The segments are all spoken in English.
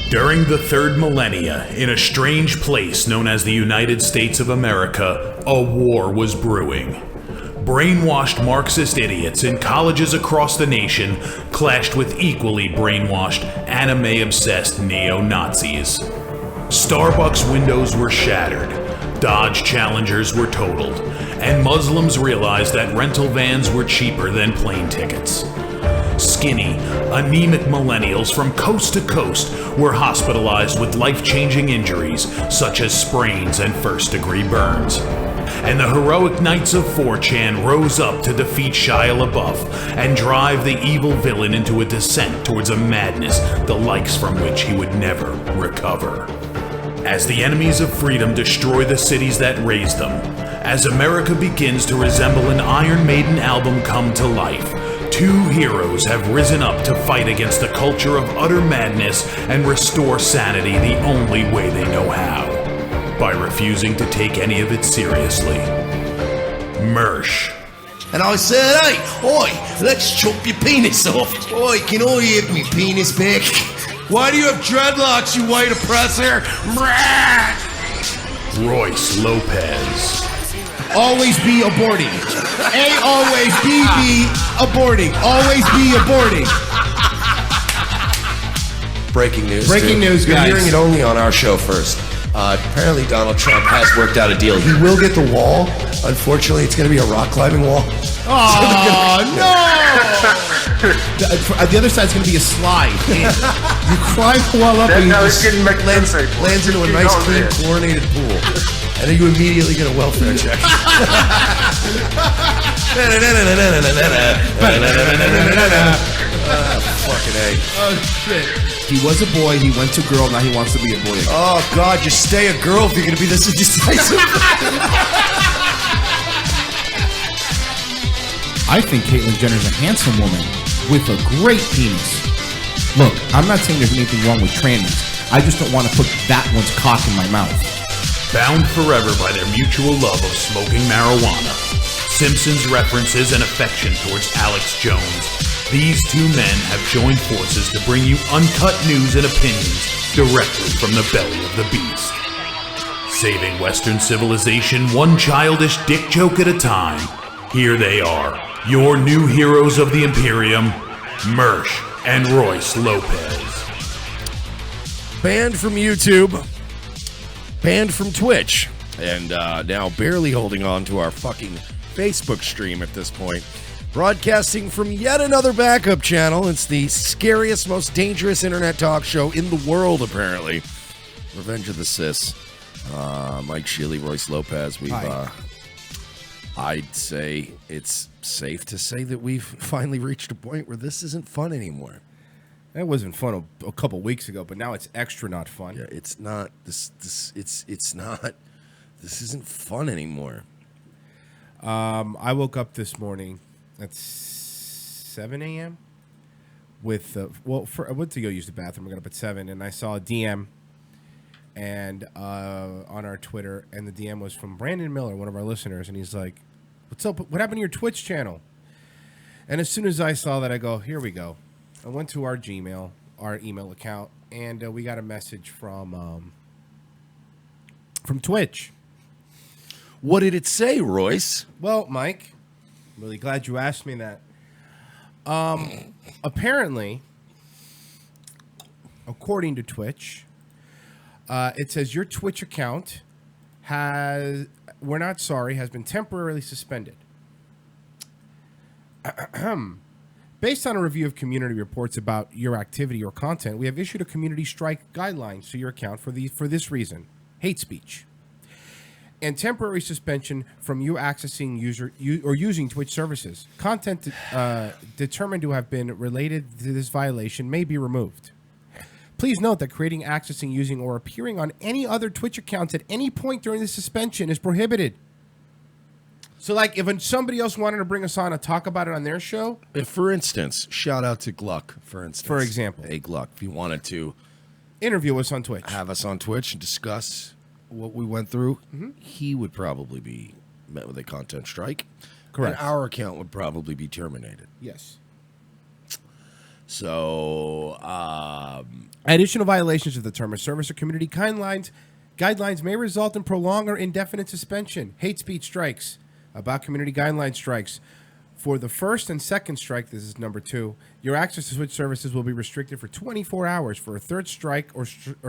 During the third millennia, in a strange place known as the United States of America, a war was brewing. Brainwashed Marxist idiots in colleges across the nation clashed with equally brainwashed, anime-obsessed neo-Nazis. Starbucks windows were shattered, Dodge Challengers were totaled, and Muslims realized that rental vans were cheaper than plane tickets. Skinny, anemic millennials from coast to coast were hospitalized with life-changing injuries such as sprains and first-degree burns. And the heroic knights of 4chan rose up to defeat Shia LaBeouf and drive the evil villain into a descent towards a madness the likes from which he would never recover. As the enemies of freedom destroy the cities that raised them, as America begins to resemble an Iron Maiden album come to life, two heroes have risen up to fight against the culture of utter madness and restore sanity the only way they know how, by refusing to take any of it seriously. Mersh. And I said, hey, oi, let's chop your penis off. Oi, can I have me penis back? Why do you have dreadlocks, you white oppressor? Royce Lopez. Always be aborting. A always be aborting. Always be aborting. Breaking news. Breaking news, You're guys. hearing it only on our show first. Apparently Donald Trump has worked out a deal. He will get the wall. Unfortunately, it's going to be a rock climbing wall. Oh, no! The other side's going to be a slide. You climb the wall up and you just lands into a nice, clean, chlorinated pool. And then you immediately get a welfare check. Fucking A. Oh, shit. He was a boy, he went to girl, now he wants to be a boy again. Oh, God, just stay a girl if you're going to be this indecisive. I think Caitlyn Jenner's a handsome woman with a great penis. Look, I'm not saying there's anything wrong with trannies. I just don't want to put that one's cock in my mouth. Bound forever by their mutual love of smoking marijuana, Simpsons references and affection towards Alex Jones, these two men have joined forces to bring you uncut news and opinions directly from the belly of the beast. Saving Western civilization one childish dick joke at a time, here they are, your new heroes of the Imperium, Mersh and Royce Lopez. Banned from YouTube, banned from Twitch, and now barely holding on to our fucking Facebook stream at this point. Broadcasting from yet another backup channel. It's the scariest, most dangerous internet talk show in the world, apparently. Revenge of the Cis. Mike Shealy, Royce Lopez. I'd say it's safe to say that we've finally reached a point where this isn't fun anymore. That wasn't fun a couple weeks ago, but now it's extra not fun. Yeah, it's not. It's not. This isn't fun anymore. I woke up this morning at 7 a.m. with I went to go use the bathroom. I got up at 7, and I saw a DM and on our Twitter, and the DM was from Brandon Miller, one of our listeners, and he's like, "What's up? What happened to your Twitch channel?" And as soon as I saw that, I go, "Here we go." I went to our email account, and we got a message from Twitch. What did it say, Royce? Well, Mike, I'm really glad you asked me that. Apparently, according to Twitch, it says your Twitch account has been temporarily suspended. Based on a review of community reports about your activity or content, we have issued a community strike guidelines to your account for this reason: hate speech. And temporary suspension from you accessing using Twitch services. Content determined to have been related to this violation may be removed. Please note that creating, accessing, using, or appearing on any other Twitch accounts at any point during the suspension is prohibited. So, like, if somebody else wanted to bring us on and talk about it on their show... If, for instance, shout out to Gluck, for instance. For example. Hey, Gluck, if you wanted to... interview us on Twitch. Have us on Twitch and discuss what we went through, he would probably be met with a content strike. Correct. And our account would probably be terminated. Yes. So, Additional violations of the term of service or community guidelines may result in prolonged or indefinite suspension. Hate speech strikes. About community guideline strikes. For the first and second strike, this is number 2, your access to switch services will be restricted for 24 hours. For a third strike or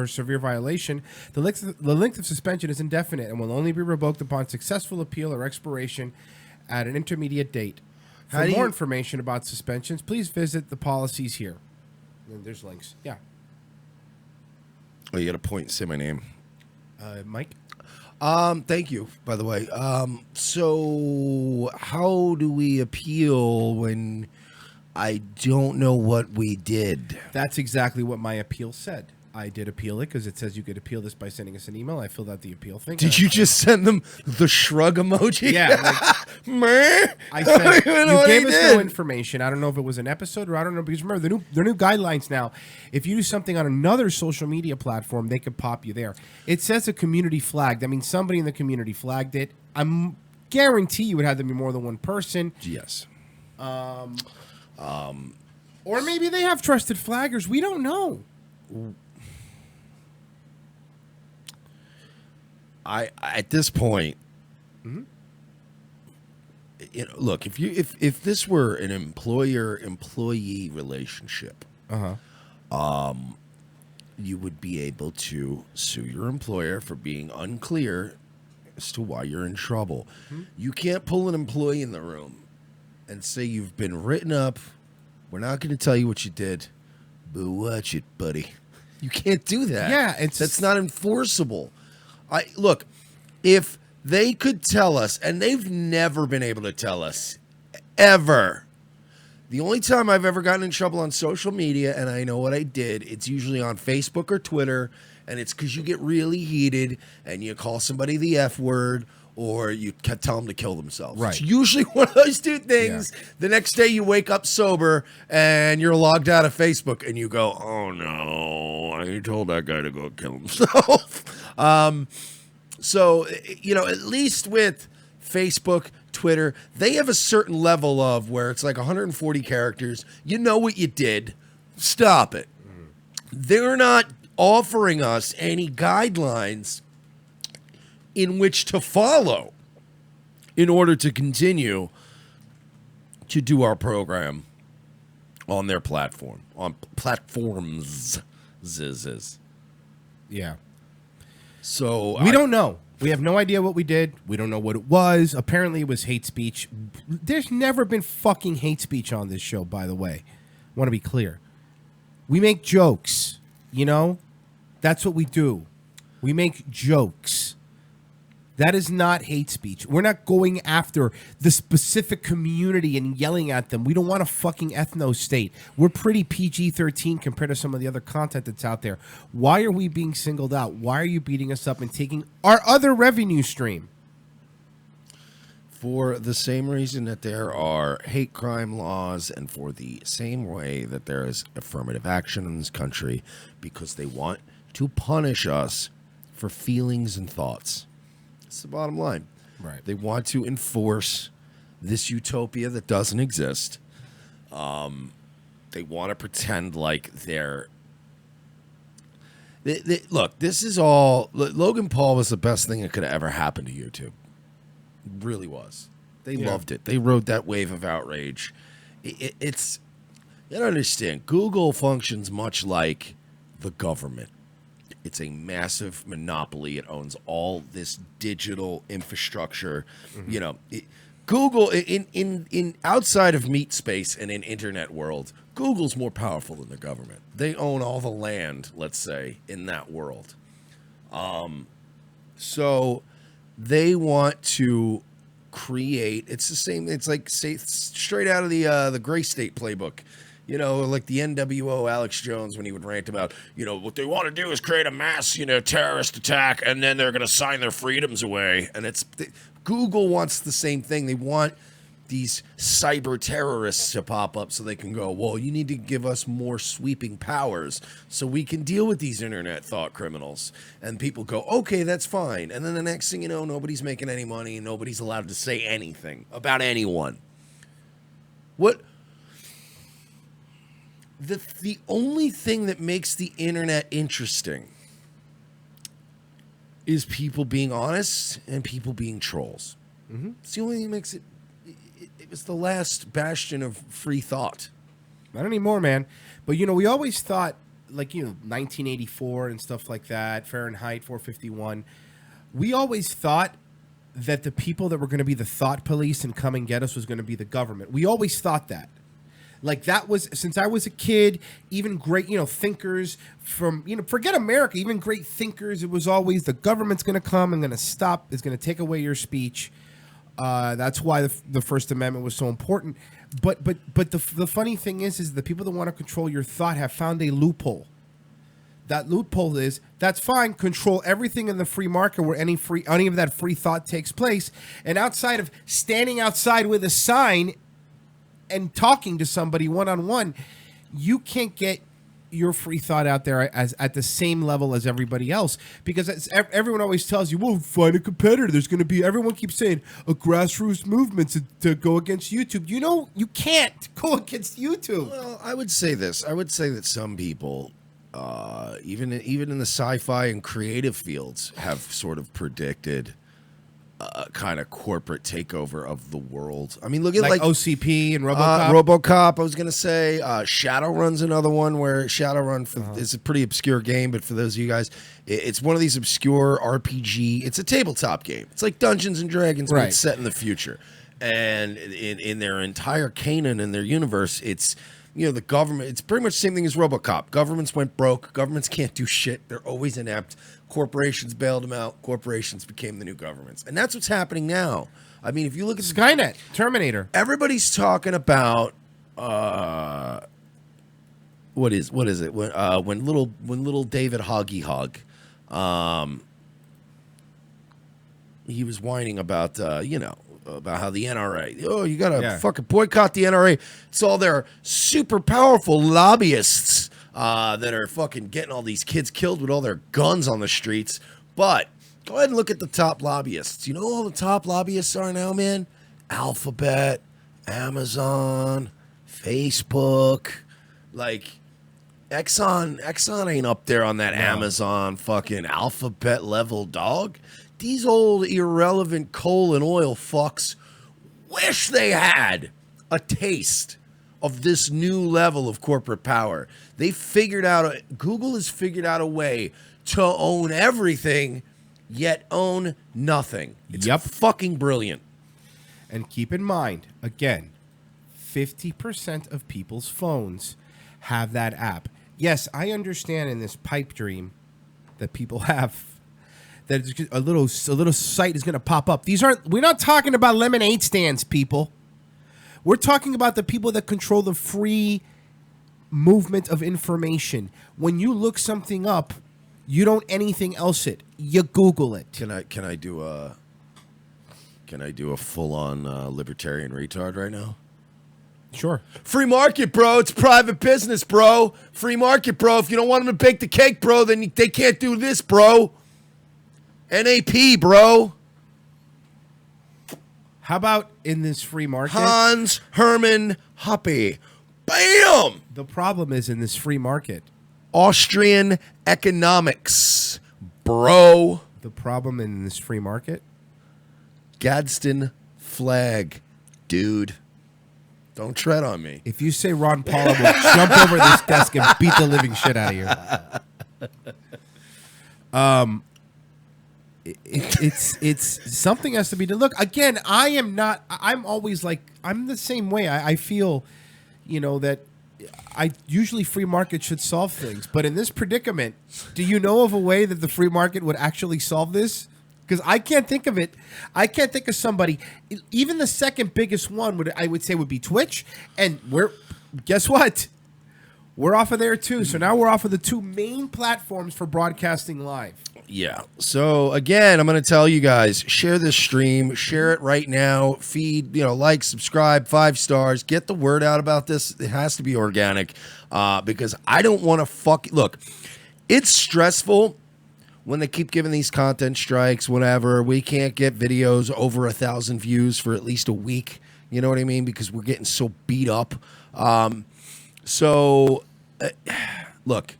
severe violation, the length of suspension is indefinite and will only be revoked upon successful appeal or expiration at an intermediate date. For more information about suspensions, please visit the policies here. And there's links. Yeah. Oh, you got to point and say my name. Mike? Thank you, by the way. So how do we appeal when I don't know what we did? That's exactly what my appeal said. I did appeal it because it says you could appeal this by sending us an email. I filled out the appeal thing. Did you just send them the shrug emoji? Yeah. Meh. I said, don't even know you what gave he us did. no information. I don't know if it was an episode or I don't know. Because remember, the new guidelines now, if you do something on another social media platform, they could pop you there. It says a community flagged. I mean, somebody in the community flagged it. I'm guarantee you it had to be more than one person. Yes. Or maybe they have trusted flaggers. We don't know. I at this point, look, if this were an employer-employee relationship, you would be able to sue your employer for being unclear as to why you're in trouble. You can't pull an employee in the room and say you've been written up. We're not going to tell you what you did, but watch it, buddy. You can't do that. Yeah, that's not enforceable. Look, if they could tell us, and they've never been able to tell us, ever. The only time I've ever gotten in trouble on social media, and I know what I did, it's usually on Facebook or Twitter, and it's because you get really heated and you call somebody the F word or you tell them to kill themselves. Right. It's usually one of those two things. Yeah. The next day you wake up sober and you're logged out of Facebook and you go, oh no, I told that guy to go kill himself. So, at least with Facebook, Twitter, they have a certain level of where it's like 140 characters. You know what you did. Stop it. They're not offering us any guidelines in which to follow in order to continue to do our program on their platform, on platforms. Yeah. So we don't know. We have no idea what we did. We don't know what it was. Apparently, it was hate speech. There's never been fucking hate speech on this show, by the way. I want to be clear. We make jokes, That's what we do. We make jokes. That is not hate speech. We're not going after the specific community and yelling at them. We don't want a fucking ethno state. We're pretty PG-13 compared to some of the other content that's out there. Why are we being singled out? Why are you beating us up and taking our other revenue stream? For the same reason that there are hate crime laws and for the same way that there is affirmative action in this country, because they want to punish us for feelings and thoughts. It's the bottom line. Right. They want to enforce this utopia that doesn't exist. They want to pretend like they're... Look, this is all... Logan Paul was the best thing that could have ever happened to YouTube. It really was. They loved it. They rode that wave of outrage. It's... You don't understand. Google functions much like the government. It's a massive monopoly. It owns all this digital infrastructure. Google in outside of meat space and in internet world, Google's more powerful than the government. They own all the land, let's say, in that world. So they want to create. It's the same. It's like straight out of the Gray State playbook. Like the NWO Alex Jones when he would rant about, what they want to do is create a mass, terrorist attack, and then they're going to sign their freedoms away. And Google wants the same thing. They want these cyber terrorists to pop up so they can go, well, you need to give us more sweeping powers so we can deal with these internet thought criminals. And people go, okay, that's fine. And then the next thing you know, nobody's making any money and nobody's allowed to say anything about anyone. the only thing that makes the internet interesting is people being honest and people being trolls. It's the only thing that makes it. It was the last bastion of free thought. Not anymore, man. But, we always thought, 1984 and stuff like that, Fahrenheit 451, we always thought that the people that were going to be the thought police and come and get us was going to be the government. We always thought that. Like, that was, since I was a kid, even great, thinkers from, forget America, even great thinkers, it was always the government's going to come and going to stop, is going to take away your speech. That's why the First Amendment was so important. But the funny thing is the people that want to control your thought have found a loophole. That loophole is, that's fine, control everything in the free market where any of that free thought takes place. And outside of standing outside with a sign and talking to somebody one-on-one, you can't get your free thought out there as at the same level as everybody else, because everyone always tells you, well, find a competitor. There's going to be, everyone keeps saying, a grassroots movement to go against YouTube. You can't go against YouTube. Well, I would say this. I would say that some people, even in the sci-fi and creative fields, have sort of predicted kind of corporate takeover of the world. I mean, look at like OCP and RoboCop. RoboCop, I was going to say. Shadowrun's another one where Shadowrun is a pretty obscure game, but for those of you guys, it's one of these obscure RPG. It's a tabletop game. It's like Dungeons and Dragons, but it's set in the future. And in their entire canon and their universe, it's the government. It's pretty much the same thing as RoboCop. Governments went broke. Governments can't do shit. They're always inept. Corporations bailed them out. Corporations became the new governments. And that's what's happening now. I mean, if you look at Skynet, Terminator. Everybody's talking about what is it? When little David Hoggy Hog, he was whining about about how the NRA, you gotta fucking boycott the NRA. It's all their super powerful lobbyists that are fucking getting all these kids killed with all their guns on the streets. But go ahead and look at the top lobbyists. You know who all the top lobbyists are now, man? Alphabet, Amazon, Facebook. Like, Exxon ain't up there on that Amazon fucking Alphabet level, dog. These old irrelevant coal and oil fucks wish they had a taste of this new level of corporate power. Google has figured out a way to own everything, yet own nothing. It's fucking brilliant. And keep in mind, again, 50% of people's phones have that app. Yes, I understand in this pipe dream that people have, that a little site is going to pop up. We're not talking about lemonade stands, people. We're talking about the people that control the free movement of information. When you look something up, you don't anything else it. You Google it. Can I do a full on libertarian retard right now? Sure. Free market, bro. It's private business, bro. Free market, bro. If you don't want them to bake the cake, bro, then they can't do this, bro. NAP, bro. How about in this free market? Hans Hermann Hoppe. Bam! The problem is in this free market. Austrian economics, bro. The problem in this free market? Gadsden flag, dude. Don't tread on me. If you say Ron Paul, I will jump over this desk and beat the living shit out of you. It's something has to be done. Look, again, I'm always like, I'm the same way. I feel, that usually free market should solve things. But in this predicament, do you know of a way that the free market would actually solve this? Because I can't think of it. I can't think of somebody. Even the second biggest one would say would be Twitch. And guess what? We're off of there too. So now we're off of the two main platforms for broadcasting live. Yeah. So again, I'm going to tell you guys, share this stream, share it right now, feed, like, subscribe, 5 stars, get the word out about this. It has to be organic because I don't want to look, it's stressful when they keep giving these content strikes, whatever. We can't get videos over 1,000 views for at least a week. You know what I mean? Because we're getting so beat up. So look,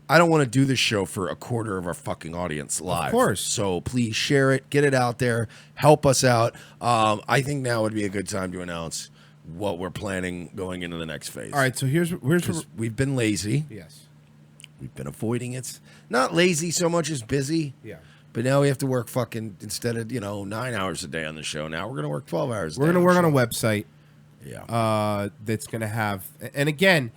I don't want to do this show for a quarter of our fucking audience live. Of course. So please share it, get it out there, help us out. I think now would be a good time to announce what we're planning going into the next phase. All right, so here's We've been lazy. yes. We've been avoiding it. Not lazy so much as busy. Yeah. But now we have to work fucking, instead of, 9 hours a day on the show, now we're going to work 12 hours a day. We're going to work on a the website show. Yeah. that's going to have, and again,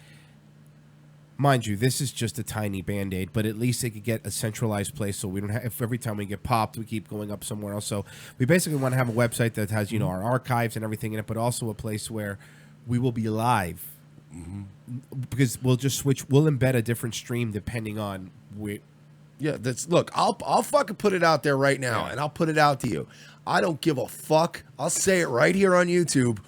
mind you, this is just a tiny Band-Aid, but at least they could get a centralized place so we don't have, if every time we get popped, we keep going up somewhere else. So we basically want to have a website that has, our archives and everything in it, but also a place where we will be live. Because we'll just switch, we'll embed a different stream depending on where. Yeah, look, I'll fucking put it out there right now, and I'll put it out to you. I don't give a fuck. I'll say it right here on YouTube.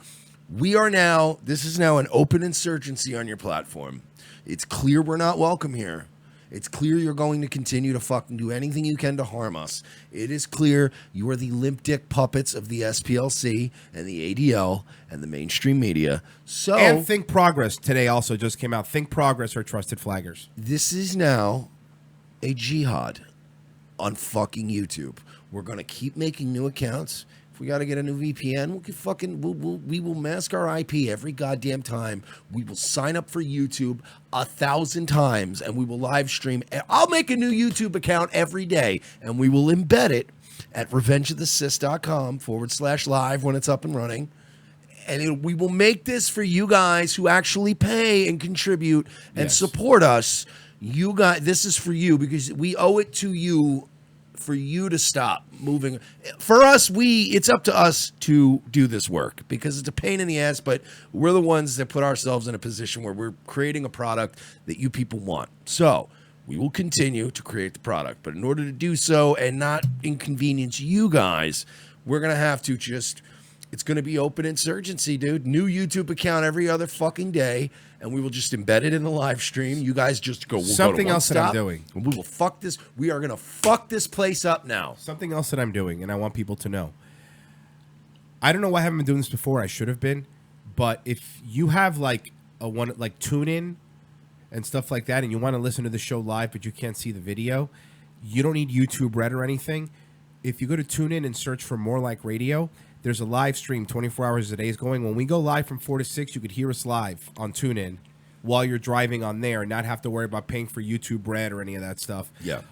This is now an open insurgency on your platform. It's clear we're not welcome here. It's clear you're going to continue to fucking do anything you can to harm us. It is clear you are the limp dick puppets of the SPLC and the ADL and the mainstream media. So, And Think Progress today also just came out. Think Progress are trusted flaggers. this is now a jihad on fucking YouTube. We're going to keep making new accounts. If we got to get a new VPN, we will mask our IP every goddamn time. We will sign up for YouTube 1,000 times, and we will live stream. I'll make a new YouTube account every day, and we will embed it at revengeofthesys.com/live when it's up and running. And we will make this for you guys who actually pay and contribute and support us. You guys, this is for you because we owe it to you for you to stop moving. For us, it's up to us to do this work because it's a pain in the ass, but we're the ones that put ourselves in a position where we're creating a product that you people want. So we will continue to create the product, but in order to do so and not inconvenience you guys, we're going to have to it's going to be open insurgency, dude. New YouTube account every other fucking day, and we will just embed it in the live stream. You guys just go. Something else that I'm doing. And we will fuck this. We are going to fuck this place up now. Something else that I'm doing, and I want people to know. I don't know why I haven't been doing this before. I should have been, but if you have like TuneIn and stuff like that, and you want to listen to the show live, but you can't see the video, you don't need YouTube Red or anything. If you go to TuneIn and search for More Like Radio, there's a live stream 24 hours a day is going. When we go live from 4 to 6, you could hear us live on TuneIn while you're driving on there and not have to worry about paying for YouTube Red or any of that stuff. Yeah.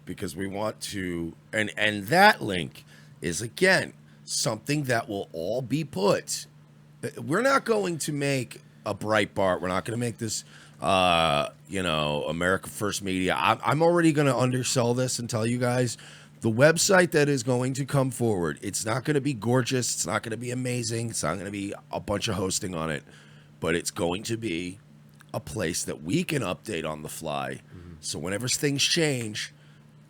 Because we want to, and that link is, again, something that will all be put. We're not going to make a Breitbart. We're not going to make this, America First Media. I'm already going to undersell this and tell you guys, the website that is going to come forward, it's not going to be gorgeous. It's not going to be amazing. It's not going to be a bunch of hosting on it. But it's going to be a place that we can update on the fly. Mm-hmm. So whenever things change,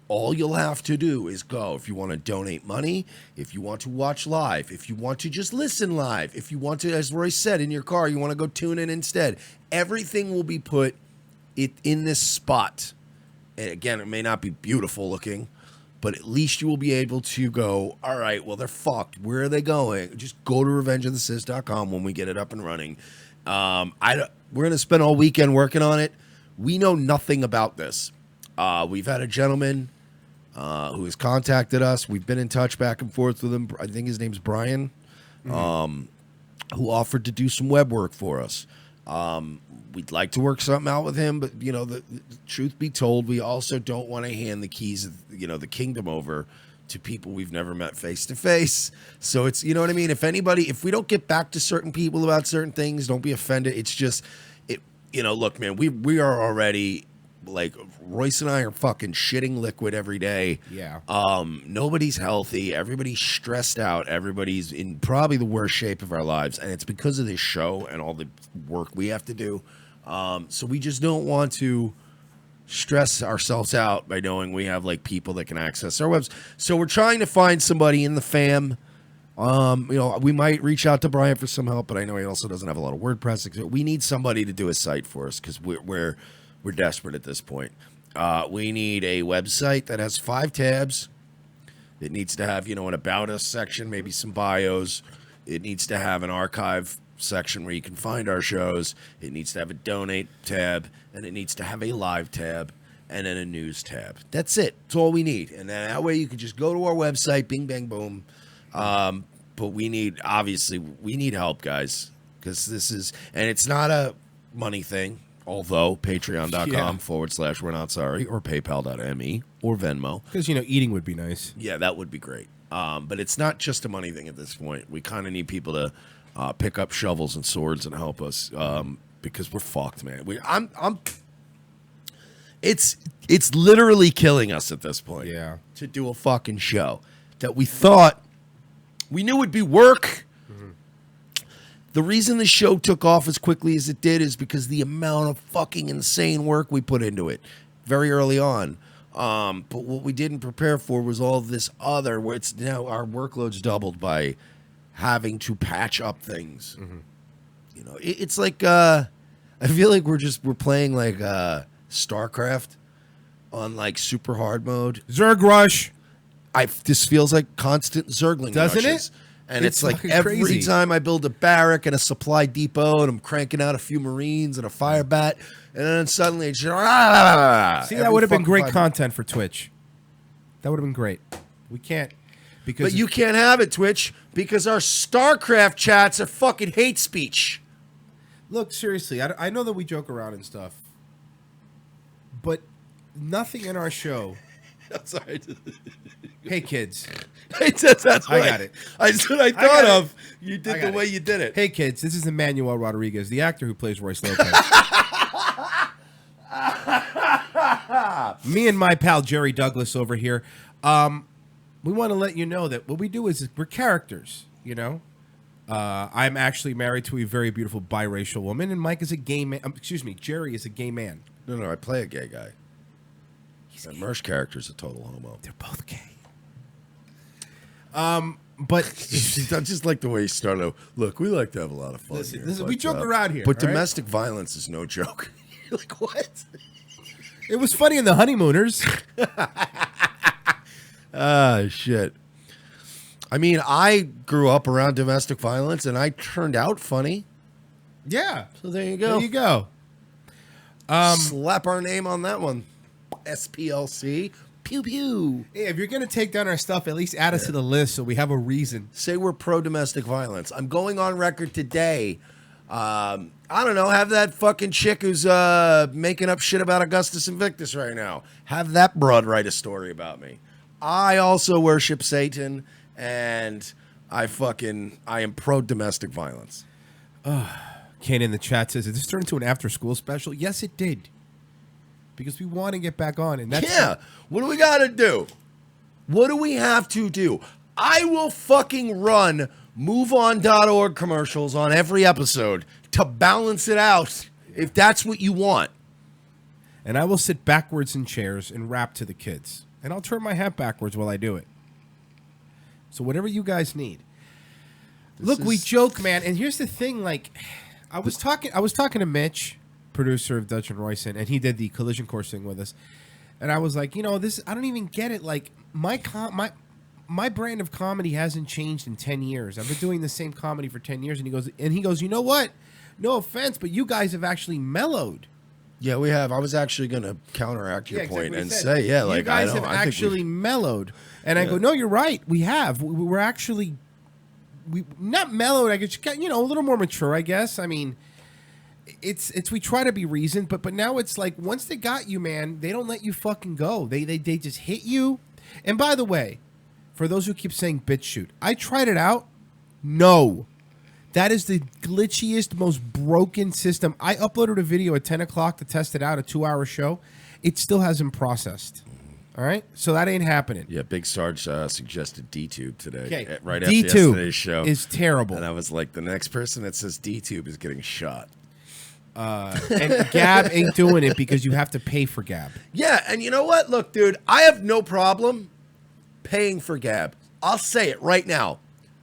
all you'll have to do is go. If you want to donate money, if you want to watch live, if you want to just listen live, if you want to, as Roy said, in your car, you want to go tune in instead, everything will be put in this spot. And again, it may not be beautiful looking, but at least you will be able to go, all right, well, they're fucked. Where are they going? Just go to revengeofthesys.com when we get it up and running. We're going to spend all weekend working on it. We know nothing about this. We've had a gentleman who has contacted us. We've been in touch back and forth with him. I think his name's Brian, who offered to do some web work for us. We'd like to work something out with him, but the truth be told, we also don't want to hand the keys of the kingdom over to people we've never met face to face. So it's, you know what I mean? If we don't get back to certain people about certain things, don't be offended. It's just, look, man, we are already, like, Royce and I are fucking shitting liquid every day. Yeah. Nobody's healthy. Everybody's stressed out. Everybody's in probably the worst shape of our lives. And it's because of this show and all the work we have to do. So we just don't want to stress ourselves out by knowing we have like people that can access our webs. So we're trying to find somebody in the fam. We might reach out to Brian for some help, but I know he also doesn't have a lot of WordPress. We need somebody to do a site for us because we're desperate at this point. We need a website that has 5 tabs. It needs to have, an About Us section, maybe some bios. It needs to have an archive section where you can find our shows. It needs to have a donate tab, and it needs to have a live tab, and then a news tab. That's it. That's all we need. And then that way you can just go to our website, bing, bang, boom. But we need help, guys, because this is, and it's not a money thing, although patreon.com/ we're not sorry, or paypal.me or Venmo. Because, eating would be nice. Yeah, that would be great. But it's not just a money thing at this point. We kind of need people to pick up shovels and swords and help us because we're fucked, man. It's literally killing us at this point. Yeah. To do a fucking show that we thought we knew would be work. Mm-hmm. The reason the show took off as quickly as it did is because the amount of fucking insane work we put into it very early on. But what we didn't prepare for was all this other, where it's now our workload's doubled by having to patch up things. Mm-hmm. It's like I feel like we're playing like StarCraft on like super hard mode. Zerg Rush. This feels like constant Zergling Doesn't rushes. it? And it's like fucking every crazy. time I build a barrack and a supply depot and I'm cranking out a few Marines and a fire bat, and then suddenly it's just, See, that would have been great content for Twitch. That would have been great. We can't. But you can't have it, Twitch, because our StarCraft chats are fucking hate speech. Look, seriously, I know that we joke around and stuff, but nothing in our show. I'm sorry. Hey, kids. That's what I got it. That's what I thought of. You did the way you did it. Hey, kids, this is Emmanuel Rodriguez, the actor who plays Royce Lopez. Me and my pal Jerry Douglas over here, we want to let you know that what we do is we're characters, I'm actually married to a very beautiful biracial woman, and Mike is a gay man. Jerry is a gay man. No, I play a gay guy. That Mersh character's a total homo. They're both gay. But I just like the way he started out. Look, we like to have a lot of fun. Listen, we joke around here. But all right? domestic violence is no joke. You're like, what? It was funny in The Honeymooners. Shit. I mean, I grew up around domestic violence, and I turned out funny. Yeah. So there you go. There you go. Slap our name on that one. SPLC. Pew pew. Hey, if you're going to take down our stuff, at least add us to the list so we have a reason. Say we're pro-domestic violence. I'm going on record today. I don't know. Have that fucking chick who's making up shit about Augustus Invictus right now. Have that broad write a story about me. I also worship Satan, and I am pro-domestic violence. Kane in the chat says, did this turn into an after-school special? Yes, it did. Because we want to get back on. And that's What do we got to do? What do we have to do? I will fucking run MoveOn.org commercials on every episode to balance it out if that's what you want. And I will sit backwards in chairs and rap to the kids. And I'll turn my hat backwards while I do it. So whatever you guys need. Look, we joke, man. And here's the thing, like, I was talking to Mitch, producer of Dutch and Royson, and he did the collision course thing with us. And I was like, this, I don't even get it. Like, my brand of comedy hasn't changed in 10 years. I've been doing the same comedy for 10 years. And he goes, you know what? No offense, but you guys have actually mellowed. Yeah, we have. I was actually going to counteract your point and say, say, like, you guys have actually mellowed. And I go, no, you're right. We have. We're actually, not mellowed. I guess, a little more mature, I guess. I mean, it's we try to be reasoned, but now it's like once they got you, man, they don't let you fucking go. They just hit you. And by the way, for those who keep saying BitChute, I tried it out. No. That is the glitchiest, most broken system. I uploaded a video at 10 o'clock to test it out, a 2-hour show. It still hasn't processed. All right? So that ain't happening. Yeah, Big Sarge suggested DTube today. Okay. Right after DTube yesterday's show. is terrible. And I was like, the next person that says DTube is getting shot. And Gab ain't doing it because you have to pay for Gab. Yeah, and you know what? Look, dude, I have no problem paying for Gab. I'll say it right now.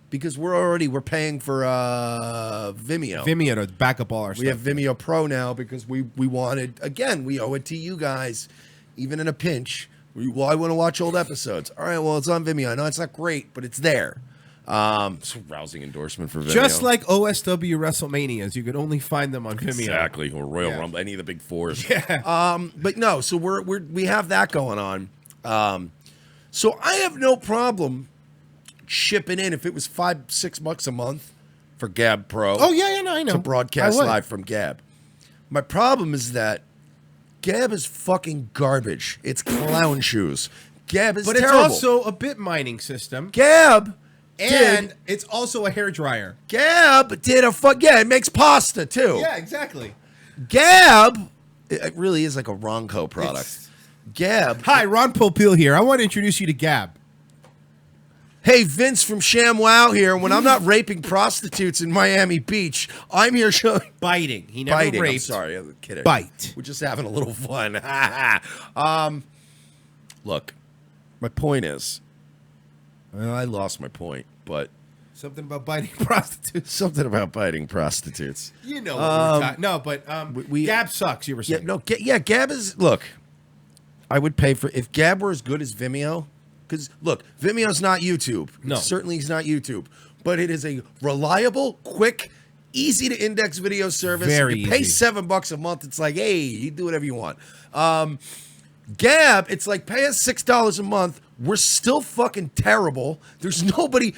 Because we're paying for Vimeo. Vimeo to back up all our stuff. We have Vimeo Pro now because we wanted, again, we owe it to you guys, even in a pinch. I want to watch old episodes. All right, well, it's on Vimeo. I know it's not great, but it's there. It's a rousing endorsement for Vimeo. Just like OSW WrestleManias, you could only find them on Vimeo. Exactly, or Royal Yeah. Rumble, any of the big fours. Yeah. But no, so we have that going on. So I have no problem shipping in if it was $5-6 a month for Gab Pro. Oh yeah, no, I know. To broadcast I would. live from Gab. My problem is that Gab is fucking garbage. It's clown shoes. Gab is But terrible. it's also a bit mining system, Gab and did, it's also a hair dryer. Gab did a fuck. Yeah, it makes pasta too. Yeah, exactly. Gab, it really is like a Ronco product. It's- Gab. Hi, Ron Popeil here. I want to introduce you to Gab. Hey, Vince from ShamWow here. When I'm not raping prostitutes in Miami Beach, I'm here showing. Biting. He never Biting. I'm raped. sorry, I'm kidding. Bite. We're just having a little fun. Look, my point is, well, I lost my point, but Something about biting prostitutes. something about biting prostitutes. You know what we're talking. No, but we- Gab sucks. You were Yeah, saying. no, Gab is. Look, I would pay for if Gab were as good as Vimeo. Because look, Vimeo's not YouTube. No. Certainly, it's not YouTube. But it is a reliable, quick, easy to index video service. Very you pay easy. $7 a month. It's like, hey, you do whatever you want. Gab, it's like pay us $6 a month. We're still fucking terrible. There's nobody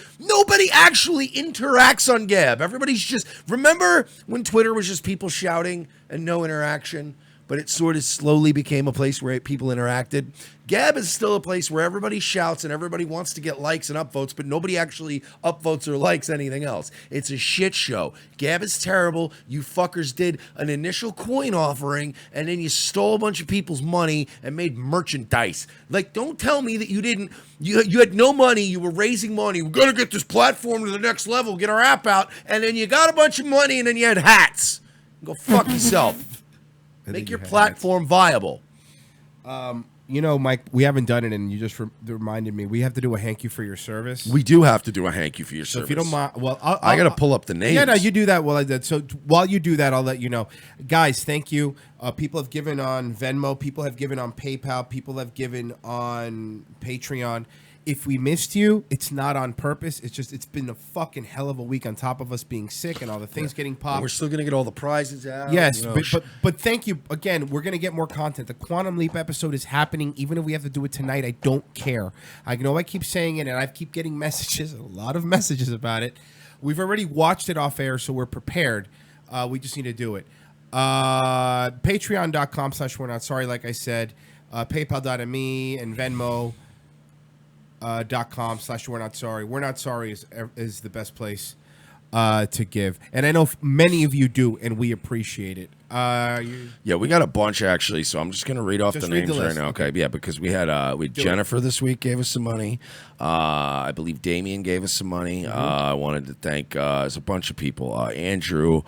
actually interacts on Gab. Everybody's just, remember when Twitter was just people shouting and no interaction, but it sort of slowly became a place where people interacted? Gab is still a place where everybody shouts and everybody wants to get likes and upvotes, but nobody actually upvotes or likes anything else. It's a shit show. Gab is terrible. You fuckers did an initial coin offering and then you stole a bunch of people's money and made merchandise. Like, don't tell me that you didn't, you had no money, you were raising money, we're gonna get this platform to the next level, get our app out, and then you got a bunch of money and then you had hats. Go fuck yourself. Make your platform viable. You know, Mike, we haven't done it, and you just reminded me. We have to do a thank you for your service. We do have to do a thank you for your So service. if you don't mind, well, I got to pull up the names. Yeah, no, you do that while I did. So while you do that, I'll let you know. Guys, thank you. People have given on Venmo. People have given on PayPal. People have given on Patreon. If we missed you, it's not on purpose. It's just, it's been a fucking hell of a week on top of us being sick and all the things getting popped. We're still going to get all the prizes out. Yes, you know, but thank you again. We're gonna get more content. The Quantum Leap episode is happening, even if we have to do it tonight. I don't care. I know I keep saying it, and I keep getting messages, a lot of messages about it. We've already watched it off air, so we're prepared. We just need to do it. Patreon.com/We're Not Sorry, like I said. PayPal.me and Venmo. .com/We're Not Sorry. We're Not Sorry is the best place to give, and I know many of you do, and we appreciate it. yeah, we got a bunch actually, so I'm just going to read off Just the read names the right list. now. Okay, yeah, because we had Jennifer this week gave us some money. I believe Damien gave us some money. I wanted to thank there's a bunch of people. Andrew,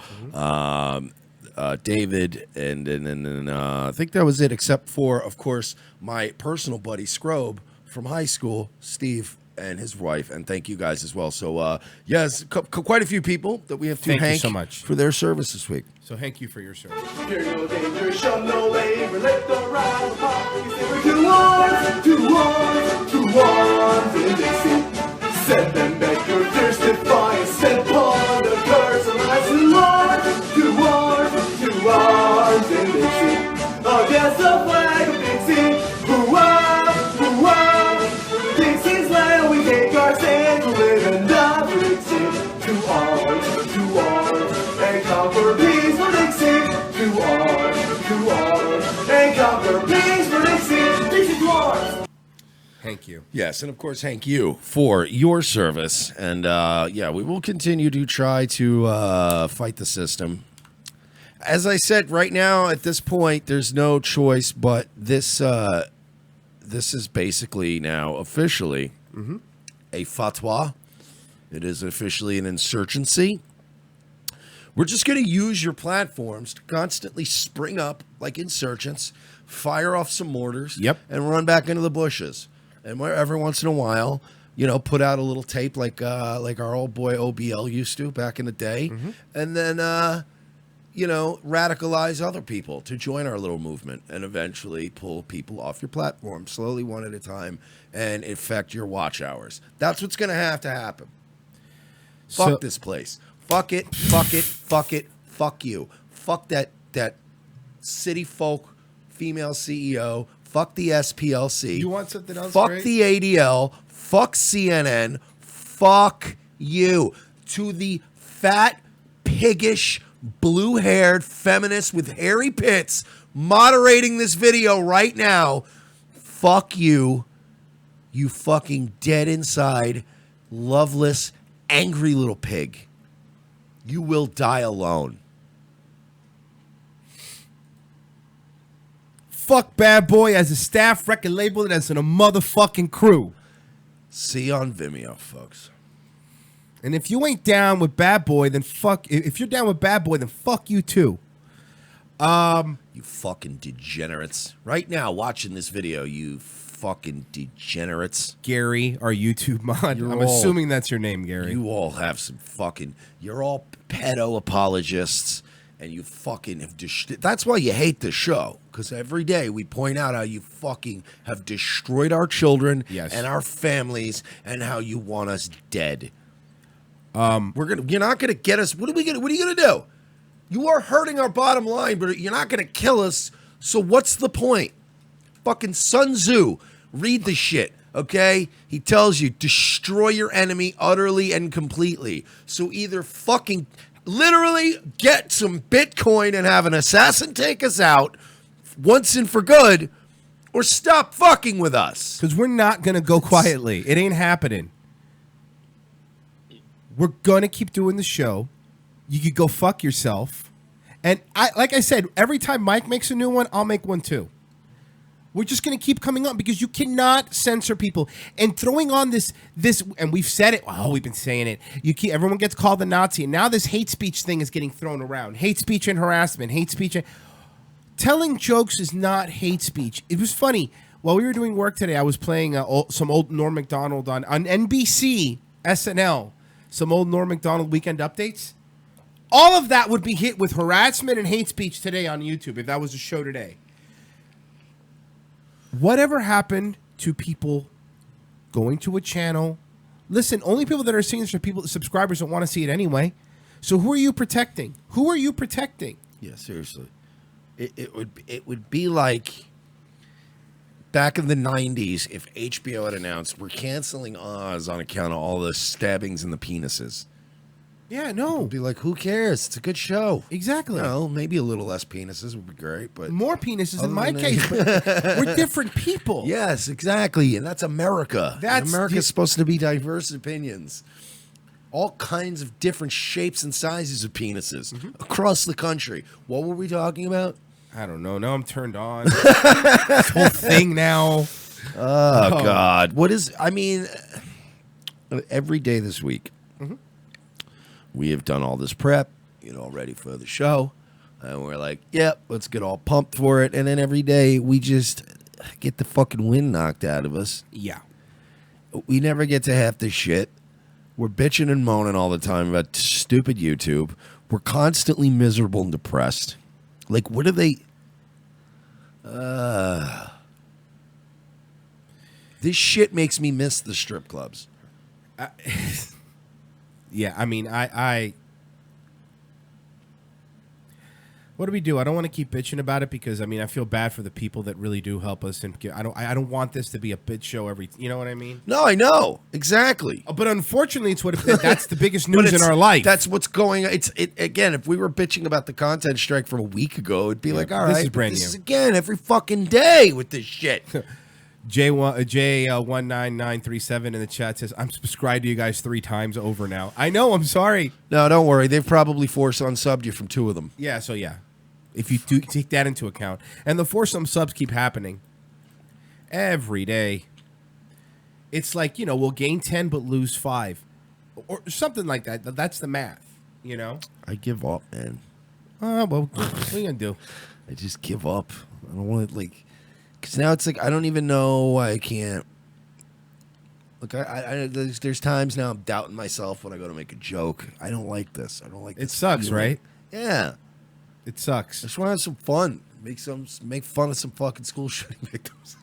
David, and then I think that was it, except for, of course, my personal buddy Scrobe from high school, Steve, and his wife, and thank you guys as well. So, yes, quite a few people that we have to Thank you thank so much. for their service this week. So thank you for your service. Fear no danger, shun no labor, let the rival pop. We're two arms, two arms, two arms in Dixie. Set them back your thirst defiance, set upon the curse of life. Two arms in Dixie. Against the flag of Dixie. Hoo-ah, hoo-ah. For Dixie's land we take our stand to live and die for Dixie. Two arms, and conquer peace for Dixie. Two arms, and conquer peace for Dixie. Dixie two arms. Thank you. Yes, and of course, thank you for your service. And yeah, we will continue to try to fight the system. As I said, right now, at this point, there's no choice, but this is basically now officially a fatwa. It is officially an insurgency. We're just going to use your platforms to constantly spring up like insurgents, fire off some mortars, Yep. and run back into the bushes. And every once in a while, you know, put out a little tape like our old boy OBL used to back in the day, and then you know, radicalize other people to join our little movement, and eventually pull people off your platform slowly, one at a time, and affect your watch hours. That's what's going to happen. Fuck So- this place. Fuck it. Fuck it. Fuck it. Fuck you. Fuck that City Folk female CEO. Fuck the SPLC. You want something else Fuck great? the ADL. Fuck CNN. Fuck you. To the fat, piggish, blue-haired feminist with hairy pits moderating this video right now. Fuck you. You fucking dead inside, loveless, angry little pig. You will die alone. Fuck Bad Boy as a staff record label and as a motherfucking crew. See you on Vimeo, folks. And if you ain't down with Bad Boy, then fuck. If you're down with Bad Boy, then fuck you too. You fucking degenerates. Right now, watching this video, you fucking degenerates. Gary, our YouTube mod. You're I'm all- assuming that's your name, Gary. You all have some fucking. You're all pedo apologists, and you fucking have. That's why you hate the show, because every day we point out how you fucking have destroyed our children Yes. and our families, and how you want us dead. You're not gonna get us. What are you gonna do? You are hurting our bottom line, but you're not gonna kill us. So what's the point? Fucking Sun Tzu, read the shit, okay? He tells you destroy your enemy utterly and completely. So either fucking literally get some Bitcoin and have an assassin take us out once and for good, or stop fucking with us. Because we're not going to go quietly. It ain't happening. We're going to keep doing the show. You could go fuck yourself. And like I said, every time Mike makes a new one, I'll make one too. We're just going to keep coming up because you cannot censor people. And throwing on this, and we've said it. Oh, we've been saying it. Everyone gets called a Nazi. And now this hate speech thing is getting thrown around. Hate speech and harassment. Hate speech. Telling jokes is not hate speech. It was funny. While we were doing work today, I was playing some old Norm Macdonald on NBC, SNL. Some old Norm Macdonald weekend updates. All of that would be hit with harassment and hate speech today on YouTube if that was a show today. Whatever happened to people going to a channel? Listen, only people that are seeing this are people, subscribers that want to see it anyway. So who are you protecting? Who are you protecting? Yeah, seriously. It would be like back in the 90s if HBO had announced we're canceling Oz on account of all the stabbings in the penises. Yeah, no. It'd be like, who cares? It's a good show. Exactly. You know, maybe a little less penises would be great, but More penises in Other my than case, but we're different people. yes, exactly, and that's America. That's America's supposed to be diverse opinions. All kinds of different shapes and sizes of penises across the country. What were we talking about? I don't know. Now I'm turned on. This whole thing now. Oh, God. What is, I mean, every day this week, we have done all this prep, ready for the show. And we're like, yep, let's get all pumped for it. And then every day we just get the fucking wind knocked out of us. Yeah. We never get to half this shit. We're bitching and moaning all the time about stupid YouTube. We're constantly miserable and depressed. Like, what are they... This shit makes me miss the strip clubs. Yeah, I mean, I what do we do? I don't want to keep bitching about it because I mean I feel bad for the people that really do help us, and I don't want this to be a bitch show every. You know what I mean? No, I know. Exactly. But unfortunately, it's that's the biggest But news in it's- our life. That's what's going on. Again, if we were bitching about the content strike from a week ago, it'd be like, all this right, is but brand this new. is again every fucking day with this shit. J19937 in the chat says I'm subscribed to you guys 3 times over now. I know. I'm sorry. No, don't worry. They've probably forced unsubbed you from 2 of them. Yeah. So yeah, if you do take that into account, and the foursome subs keep happening every day. It's like we'll gain 10 but lose 5, or something like that. That's the math. I give up, man. Well, what are you gonna do? I just give up. I don't want to because now it's like I don't even know why I can't. Look, there's times now I'm doubting myself when I go to make a joke. I don't like this. I don't like. It this sucks, feeling. right? Yeah, It sucks. I just want to have some fun. Make fun of some fucking school shooting victims.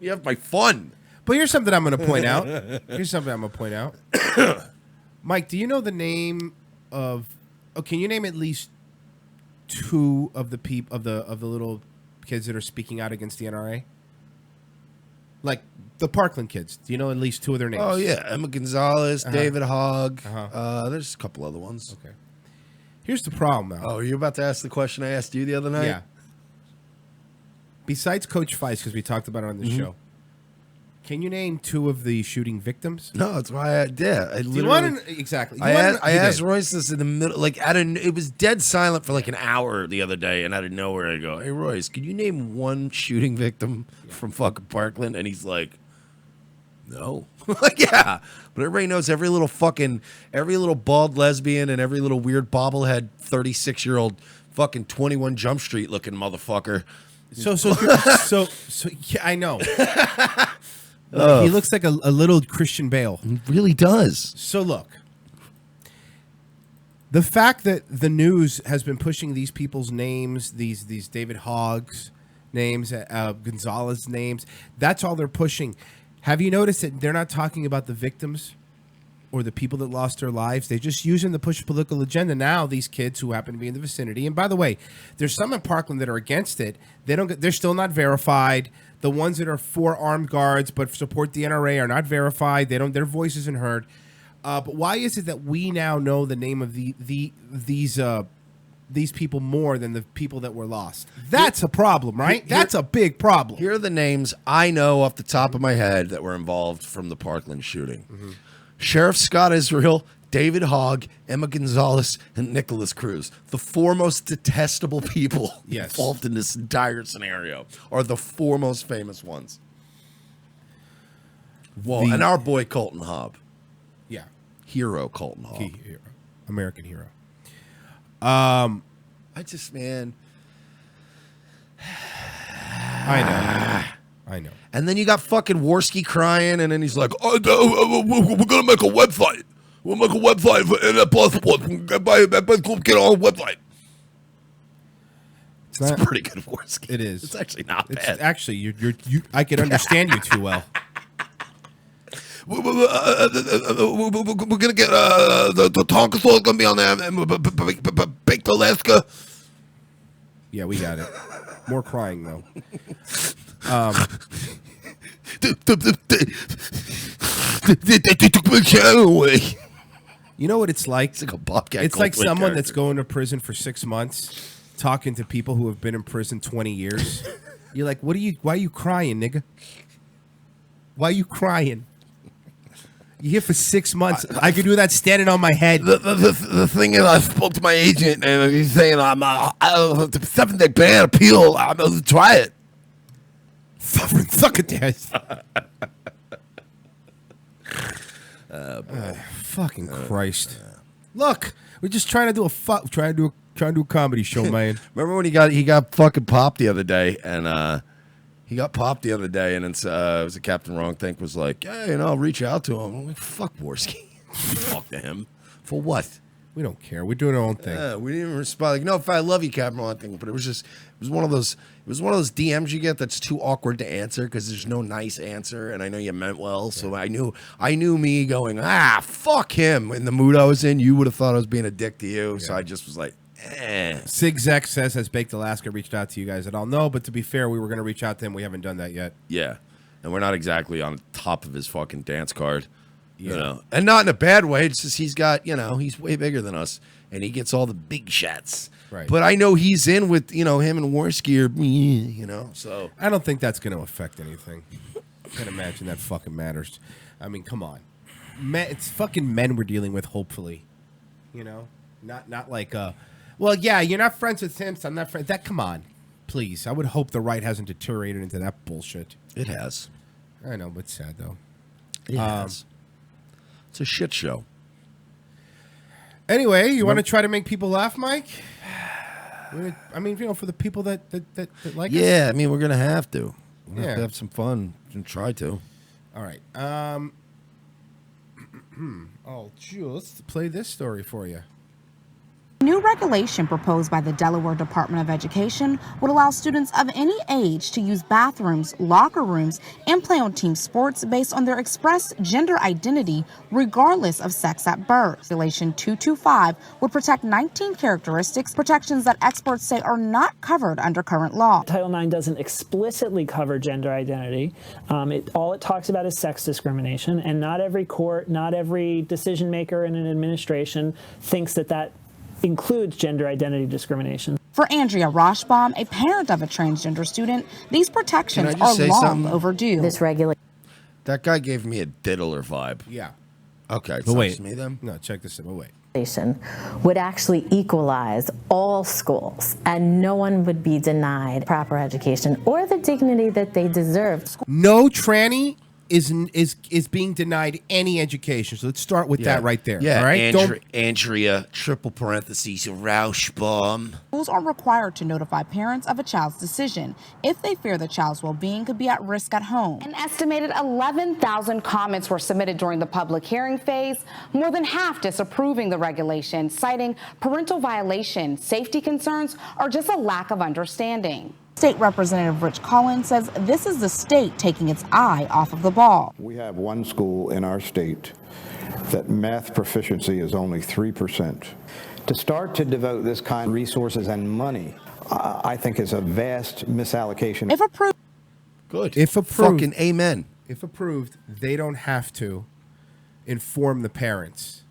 You have my fun. But here's something I'm going to point out. Mike, do you know the name of? Oh, can you name at least two of the the little kids that are speaking out against the NRA? Like the Parkland kids. Do you know at least two of their names? Oh yeah, Emma Gonzalez, David Hogg. There's a couple other ones. Okay. Here's the problem, now. Oh, are you about to ask the question I asked you the other night? Yeah. Besides Coach Feist, because we talked about it on the show, can you name two of the shooting victims? No, that's why I did. I Do you literally. want to exactly? I asked Royce this in the middle, like it was dead silent for like an hour the other day, and out of nowhere I go, "Hey Royce, can you name one shooting victim from fucking Parkland?" And he's like, "No." Like, yeah, but everybody knows every little bald lesbian and every little weird bobblehead 36-year-old fucking 21 Jump Street looking motherfucker. So yeah, I know. He looks like a little Christian Bale. He really does. So look, the fact that the news has been pushing these people's names, these David Hogg's names, Gonzalez names, that's all they're pushing. Have you noticed that they're not talking about the victims or the people that lost their lives? They're just using the push political agenda now. These kids who happen to be in the vicinity, and by the way, there's some in Parkland that are against it. They're still not verified. The ones that are for armed guards but support the NRA are not verified. Their voice isn't heard. But why is it that we now know the name of these people more than the people that were lost? That's a problem, right? That's a big problem. Here are the names I know off the top of my head that were involved from the Parkland shooting. Sheriff Scott Israel, David Hogg, Emma Gonzalez, and Nicholas Cruz. The four most detestable people involved in this entire scenario are the four most famous ones. Well, and our boy Colton Hobb. Yeah. Hero Colton Hobb. Key hero. American hero. I just, man. I know. And then you got fucking Worski crying, and then he's like, "Oh, we're gonna make a website. We'll make a website for Internet Plus Sports. Get on a website." It's pretty good, Worski. It is. It's actually not bad. Actually, you. I can understand you too well. We're gonna get the Tonka sauce gonna be on there, and baked Alaska. Yeah, we got it. More crying though. They took my channel away. You know what it's like? It's like a Bobcat. It's like Goldthwait someone character. that's going to prison for 6 months, talking to people who have been in prison 20 years. You're like, why are you crying, nigga? Why are you crying? You're here for 6 months. I could do that standing on my head. The thing is, I spoke to my agent, and he's saying I'm a 7-day ban appeal. I'm going to try it. Suck it, Dad. Fucking Christ! Look, we're just trying to do a comedy show, man. Remember when he got fucking popped the other day, and he got popped the other day, and it was a Captain Wrong Think was like, "Hey, I'll reach out to him." I'm like, "Fuck Worski, talk to him for what?" We don't care. We're doing our own thing. Yeah, we didn't even respond. Like, no, if I love you, Captain Wrong Think, but it was one of those DMs you get that's too awkward to answer because there's no nice answer, and I know you meant well, so I knew me going, fuck him. In the mood I was in, you would have thought I was being a dick to you, so I just was like, Zigzag says, has Baked Alaska reached out to you guys at all? No, but to be fair, we were going to reach out to him. We haven't done that yet. Yeah, and we're not exactly on top of his fucking dance card. You know, and not in a bad way. It's just he's got, he's way bigger than us, and he gets all the big shots. Right. But I know he's in with, him and Worski are, so. I don't think that's going to affect anything. I can't imagine that fucking matters. I mean, come on. It's fucking men we're dealing with, hopefully. Not like, well, yeah, you're not friends with him, so I'm not friends. Come on. Please. I would hope the right hasn't deteriorated into that bullshit. It has. I know, but it's sad, though. It has. It's a shit show. Anyway, you want to try to make people laugh, Mike? I mean, for the people that like us? Yeah, I mean, we're going to have to. We're Yeah. have to have some fun and try to. All right. I'll just play this story for you. New new regulation proposed by the Delaware Department of Education would allow students of any age to use bathrooms, locker rooms, and play on team sports based on their expressed gender identity, regardless of sex at birth. Regulation 225 would protect 19 characteristics, protections that experts say are not covered under current law. Title IX doesn't explicitly cover gender identity. All it talks about is sex discrimination, and not every court, not every decision maker in an administration thinks that includes gender identity discrimination. For Andrea Roshbaum, a parent of a transgender student, these protections are long overdue. That guy gave me a diddler vibe. Yeah. Okay. But wait. Me then? No, check this out. But wait. Would actually equalize all schools, and no one would be denied proper education or the dignity that they deserve. No tranny is being denied any education. So let's start with that right there. Yeah. All right. Andrea, triple parentheses, Rauschbaum. Schools are required to notify parents of a child's decision if they fear the child's well-being could be at risk at home. An estimated 11,000 comments were submitted during the public hearing phase, more than half disapproving the regulation, citing parental violation, safety concerns, or just a lack of understanding. State Representative Rich Collins says this is the state taking its eye off of the ball. We have one school in our state that math proficiency is only 3%. To start to devote this kind of resources and money, I think is a vast misallocation. If approved. Good. If approved. Fucking amen. If approved, they don't have to inform the parents.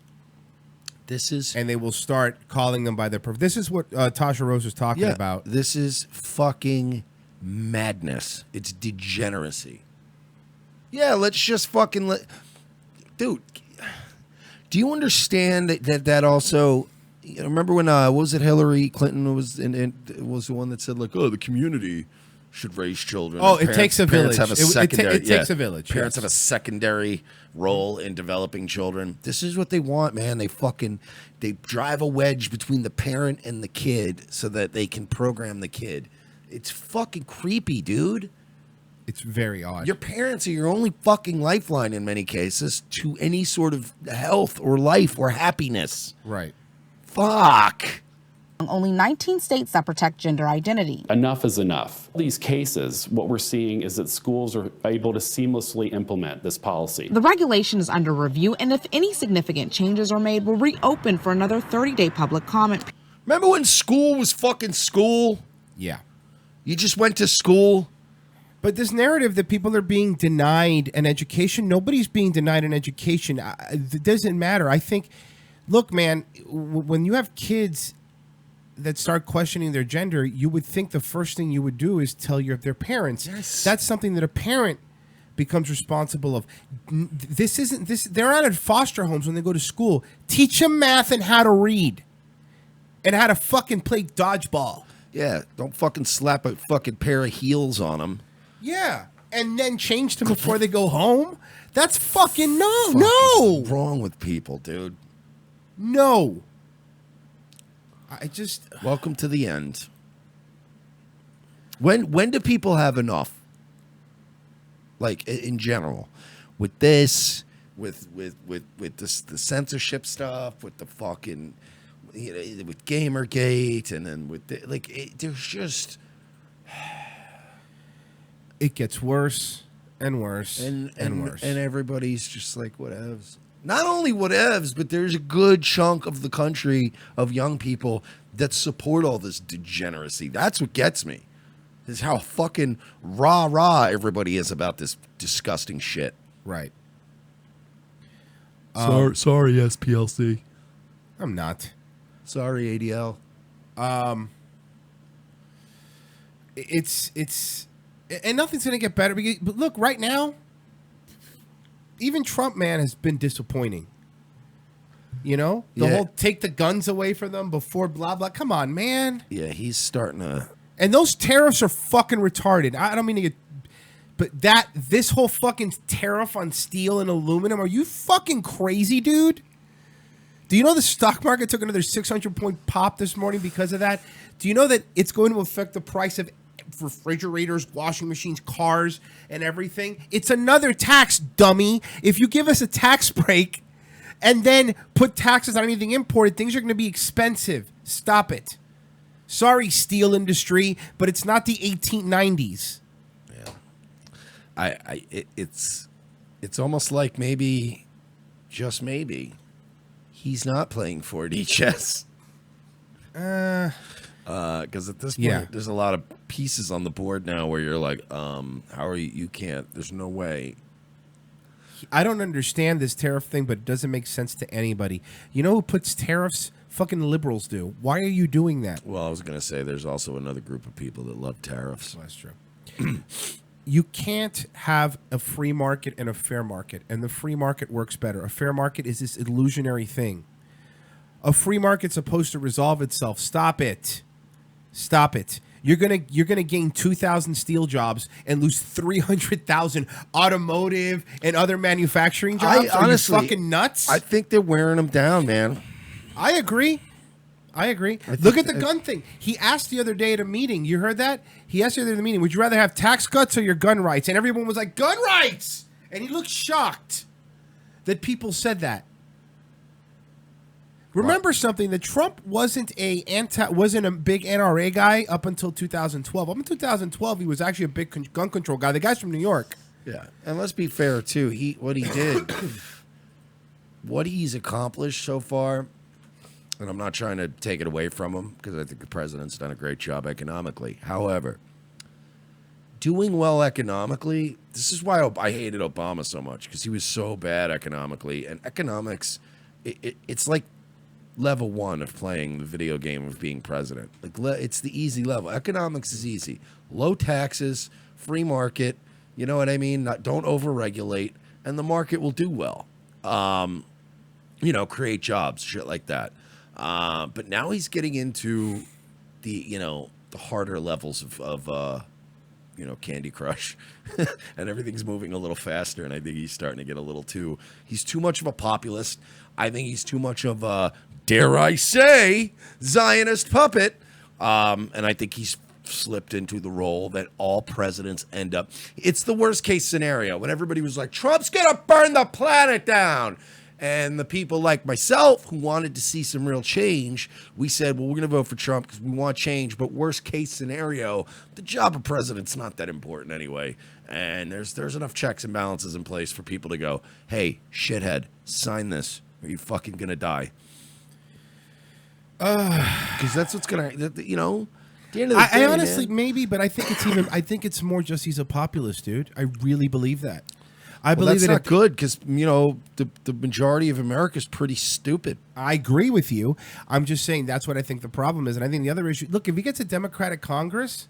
And they will start calling them by their This is what Tasha Rose was talking about. This is fucking madness. It's degeneracy. Yeah, let's just fucking dude. Do you understand that also? Remember when what was it? Hillary Clinton was was the one that said like, oh, the community should raise children. Oh, it takes a village. Have a secondary, it takes a village. Parents have a secondary role in developing children. This is what they want, man. They drive a wedge between the parent and the kid so that they can program the kid. It's fucking creepy, dude. It's very odd. Your parents are your only fucking lifeline in many cases to any sort of health or life or happiness. Right. Fuck. Only 19 states that protect gender identity. Enough is enough. These cases, what we're seeing is that schools are able to seamlessly implement this policy. The regulation is under review, and if any significant changes are made, will reopen for another 30-day public comment. Remember when school was fucking school? Yeah. You just went to school? But this narrative that people are being denied an education, nobody's being denied an education. It doesn't matter. I think, look, man, when you have kids that start questioning their gender, you would think the first thing you would do is tell their parents. Yes. That's something that a parent becomes responsible of. This isn't this. They're not at foster homes when they go to school. Teach them math and how to read, and how to fucking play dodgeball. Yeah, don't fucking slap a fucking pair of heels on them. Yeah, and then change them before they go home. That's fucking no. What's wrong with people, dude? No. Welcome to the end. When do people have enough? Like in general, with this, with this, the censorship stuff, with the fucking, with Gamergate, and then with there's just it gets worse and worse and worse, and everybody's just like whatevs. Not only whatevs, but there's a good chunk of the country of young people that support all this degeneracy. That's what gets me. Is how fucking rah everybody is about this disgusting shit. Right. Sorry, SPLC. I'm not. Sorry, ADL. It's and nothing's gonna get better. But look, right now, even Trump, man, has been disappointing. You know, the whole take the guns away from them before blah blah. Come on, man. Yeah, he's starting to. And those tariffs are fucking retarded. I don't mean to get, but this whole fucking tariff on steel and aluminum. Are you fucking crazy, dude? Do you know the stock market took another 600-point pop this morning because of that? Do you know that it's going to affect the price of refrigerators, washing machines, cars, and everything? It's another tax, dummy. If you give us a tax break and then put taxes on anything imported, things are going to be expensive. Stop it. Sorry, steel industry, but it's not the 1890s. It's almost like maybe, just maybe, he's not playing 4D chess. Because at this point, there's a lot of pieces on the board now where you're like, how are you? You can't. There's no way. I don't understand this tariff thing, but it doesn't make sense to anybody. You know who puts tariffs? Fucking liberals do. Why are you doing that? Well, I was going to say there's also another group of people that love tariffs. That's true. You can't have a free market and a fair market, and the free market works better. A fair market is this illusionary thing. A free market's supposed to resolve itself. Stop it. Stop it. You're gonna gain 2,000 steel jobs and lose 300,000 automotive and other manufacturing jobs. Honestly, are you fucking nuts? I think they're wearing them down, man. I agree. Look at the gun thing. He asked the other day at a meeting. You heard that? He asked the other day at the meeting, would you rather have tax cuts or your gun rights? And everyone was like, gun rights! And he looked shocked that people said that. Remember something, that Trump wasn't a big NRA guy up until 2012. Up until 2012, he was actually a big gun control guy. The guy's from New York. Yeah. And let's be fair, too. What he did, what he's accomplished so far, and I'm not trying to take it away from him because I think the president's done a great job economically. However, doing well economically, this is why I hated Obama so much, because he was so bad economically. And economics, it's like level 1 of playing the video game of being president. Like, it's the easy level. Economics is easy. Low taxes, free market, you know what I mean? Don't overregulate, and the market will do well. Create jobs, shit like that. But now he's getting into the harder levels of Candy Crush, and everything's moving a little faster. And I think he's starting to get he's too much of a populist. I think he's too much of a, dare I say, Zionist puppet. And I think he's slipped into the role that all presidents end up. It's the worst case scenario when everybody was like, Trump's going to burn the planet down. And the people like myself who wanted to see some real change, we said, well, we're going to vote for Trump because we want change. But worst case scenario, the job of president's not that important anyway. And there's enough checks and balances in place for people to go, hey, shithead, sign this or you fucking going to die. Because that's what's going to, at the end of the day, I honestly, maybe, but I think it's more just he's a populist, dude. I really believe that. I believe that's not good because, the majority of America is pretty stupid. I agree with you. I'm just saying that's what I think the problem is. And I think the other issue, look, if he gets a Democratic Congress,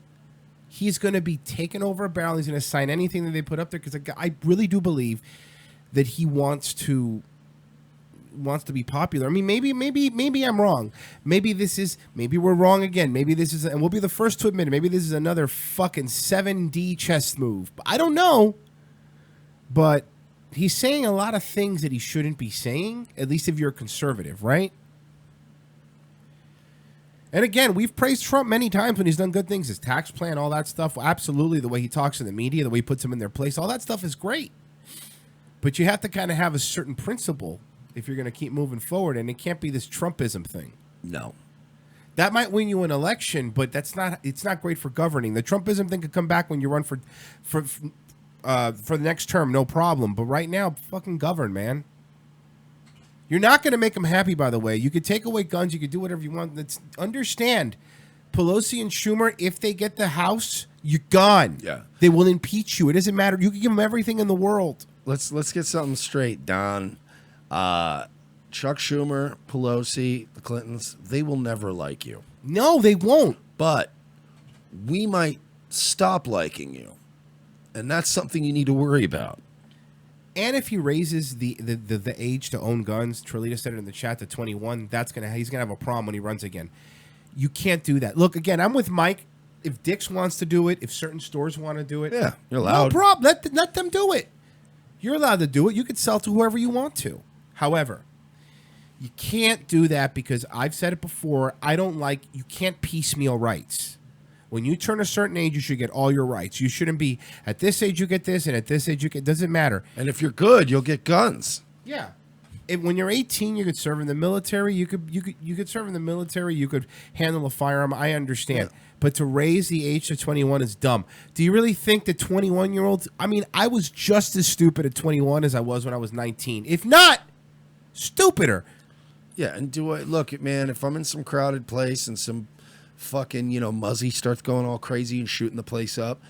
he's going to be taken over a barrel. He's going to sign anything that they put up there because I really do believe that he wants to be popular. I mean, maybe I'm wrong. Maybe we're wrong again. Maybe this is, and we'll be the first to admit it, maybe this is another fucking 7D chess move. I don't know. But he's saying a lot of things that he shouldn't be saying, at least if you're a conservative, right? And again, we've praised Trump many times when he's done good things, his tax plan, all that stuff. Absolutely, the way he talks to the media, the way he puts them in their place, all that stuff is great. But you have to kind of have a certain principle if you're going to keep moving forward, and it can't be this Trumpism thing. No. That might win you an election, but it's not great for governing. The Trumpism thing could come back when you run for the next term, no problem. But right now, fucking govern, man. You're not going to make them happy, by the way. You could take away guns. You could do whatever you want. Understand, Pelosi and Schumer, if they get the House, you're gone. Yeah. They will impeach you. It doesn't matter. You can give them everything in the world. Let's get something straight, Don. Chuck Schumer, Pelosi, the Clintons, they will never like you. No, they won't. But we might stop liking you. And that's something you need to worry about. And if he raises the age to own guns, Trelita said it in the chat, to 21, he's gonna have a problem when he runs again. You can't do that. Look, again, I'm with Mike. If Dick's wants to do it, if certain stores want to do it, yeah, you're allowed. No problem. Let them do it. You're allowed to do it. You could sell to whoever you want to. However, you can't do that because I've said it before. You can't piecemeal rights. When you turn a certain age, you should get all your rights. You shouldn't be, at this age you get this, and at this age you get, doesn't matter. And if you're good, you'll get guns. Yeah. when you're 18, you could serve in the military. You could serve in the military. You could handle a firearm. I understand. Yeah. But to raise the age to 21 is dumb. Do you really think that 21-year-olds? I mean, I was just as stupid at 21 as I was when I was 19. If not, stupider. Yeah, and look, man, if I'm in some crowded place and some fucking, muzzy starts going all crazy and shooting the place up,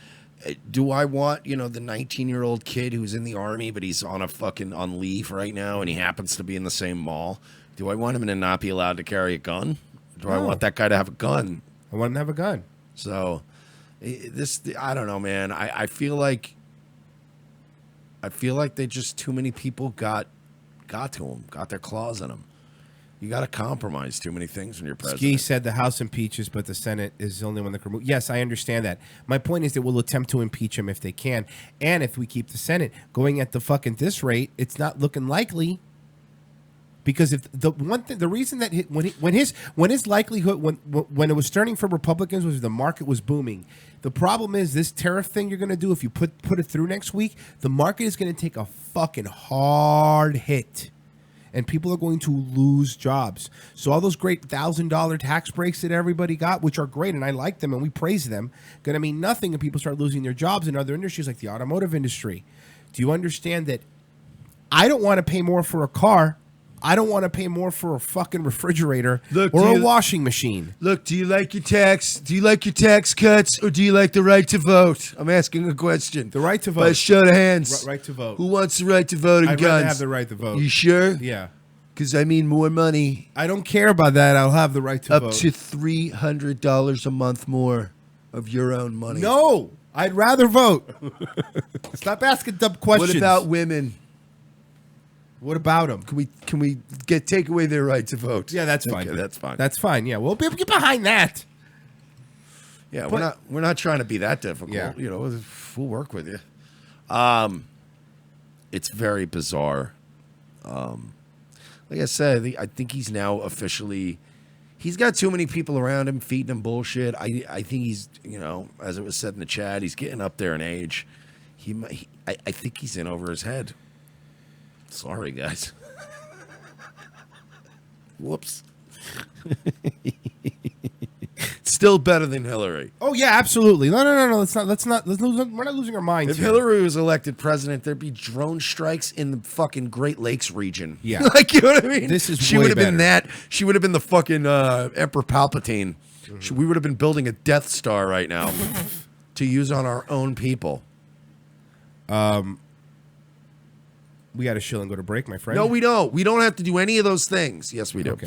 do I want, the 19-year-old kid who's in the army, but he's on leave right now and he happens to be in the same mall? Do I want him to not be allowed to carry a gun? Do I want that guy to have a gun? I want him to have a gun. So, I don't know, man. I feel like they just too many people got to him, got their claws in him. You got to compromise too many things when you're president. Ski said the House impeaches, but the Senate is the only one that can remove. Yes, I understand that. My point is that we'll attempt to impeach him if they can, and if we keep the Senate going at this rate, it's not looking likely. Because if the reason that when his likelihood when it was turning for Republicans was the market was booming. The problem is this tariff thing you're going to do if you put it through next week, the market is going to take a fucking hard hit, and people are going to lose jobs. So all those great $1,000 tax breaks that everybody got, which are great, and I like them and we praise them, going to mean nothing if people start losing their jobs in other industries like the automotive industry. Do you understand that? I don't want to pay more for a car. I don't want to pay more for a fucking refrigerator or a washing machine. Look, do you like your tax? Do you like your tax cuts, or do you like the right to vote? I'm asking a question. The right to vote. By a show of hands. Right to vote. Who wants the right to vote and guns? I'd rather have the right to vote. You sure? Yeah. Because I mean more money. I don't care about that. I'll have the right to vote. Up to $300 a month more of your own money. No, I'd rather vote. Stop asking dumb questions. What about women? What about them? Can we take away their right to vote? Yeah, that's fine. Okay, that's fine. That's fine. Yeah, we'll get behind that. Yeah, we're not trying to be that difficult. Yeah. We'll work with you. It's very bizarre. Like I said, I think he's now officially. He's got too many people around him feeding him bullshit. I think he's, as it was said in the chat, he's getting up there in age. I think he's in over his head. Sorry, guys. Whoops. Still better than Hillary. Oh yeah, absolutely. No. We're not losing our minds. If Hillary was elected president, there'd be drone strikes in the fucking Great Lakes region. Yeah, you know what I mean. She would have been that. She would have been the fucking Emperor Palpatine. Mm-hmm. We would have been building a Death Star right now to use on our own people. We got to chill and go to break, my friend. No, we don't. We don't have to do any of those things. Yes, we do. Okay.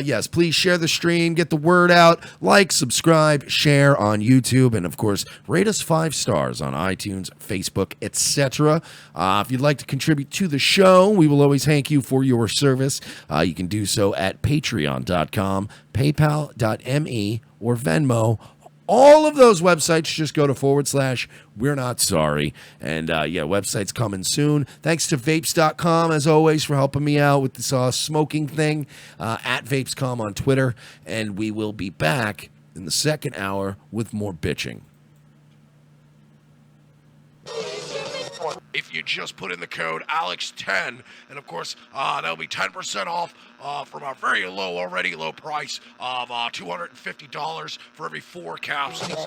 Yes, please share the stream, get the word out, like, subscribe, share on YouTube, and of course, rate us 5 stars on iTunes, Facebook, etc. If you'd like to contribute to the show, we will always thank you for your service. You can do so at patreon.com, paypal.me, or Venmo. All of those websites, just go to /We're Not Sorry. And website's coming soon. Thanks to Vapes.com, as always, for helping me out with this smoking thing. At Vapes.com on Twitter. And we will be back in the second hour with more bitching. If you just put in the code ALEX10, and of course, that'll be 10% off from our very already low price of $250 for every 4 capsules.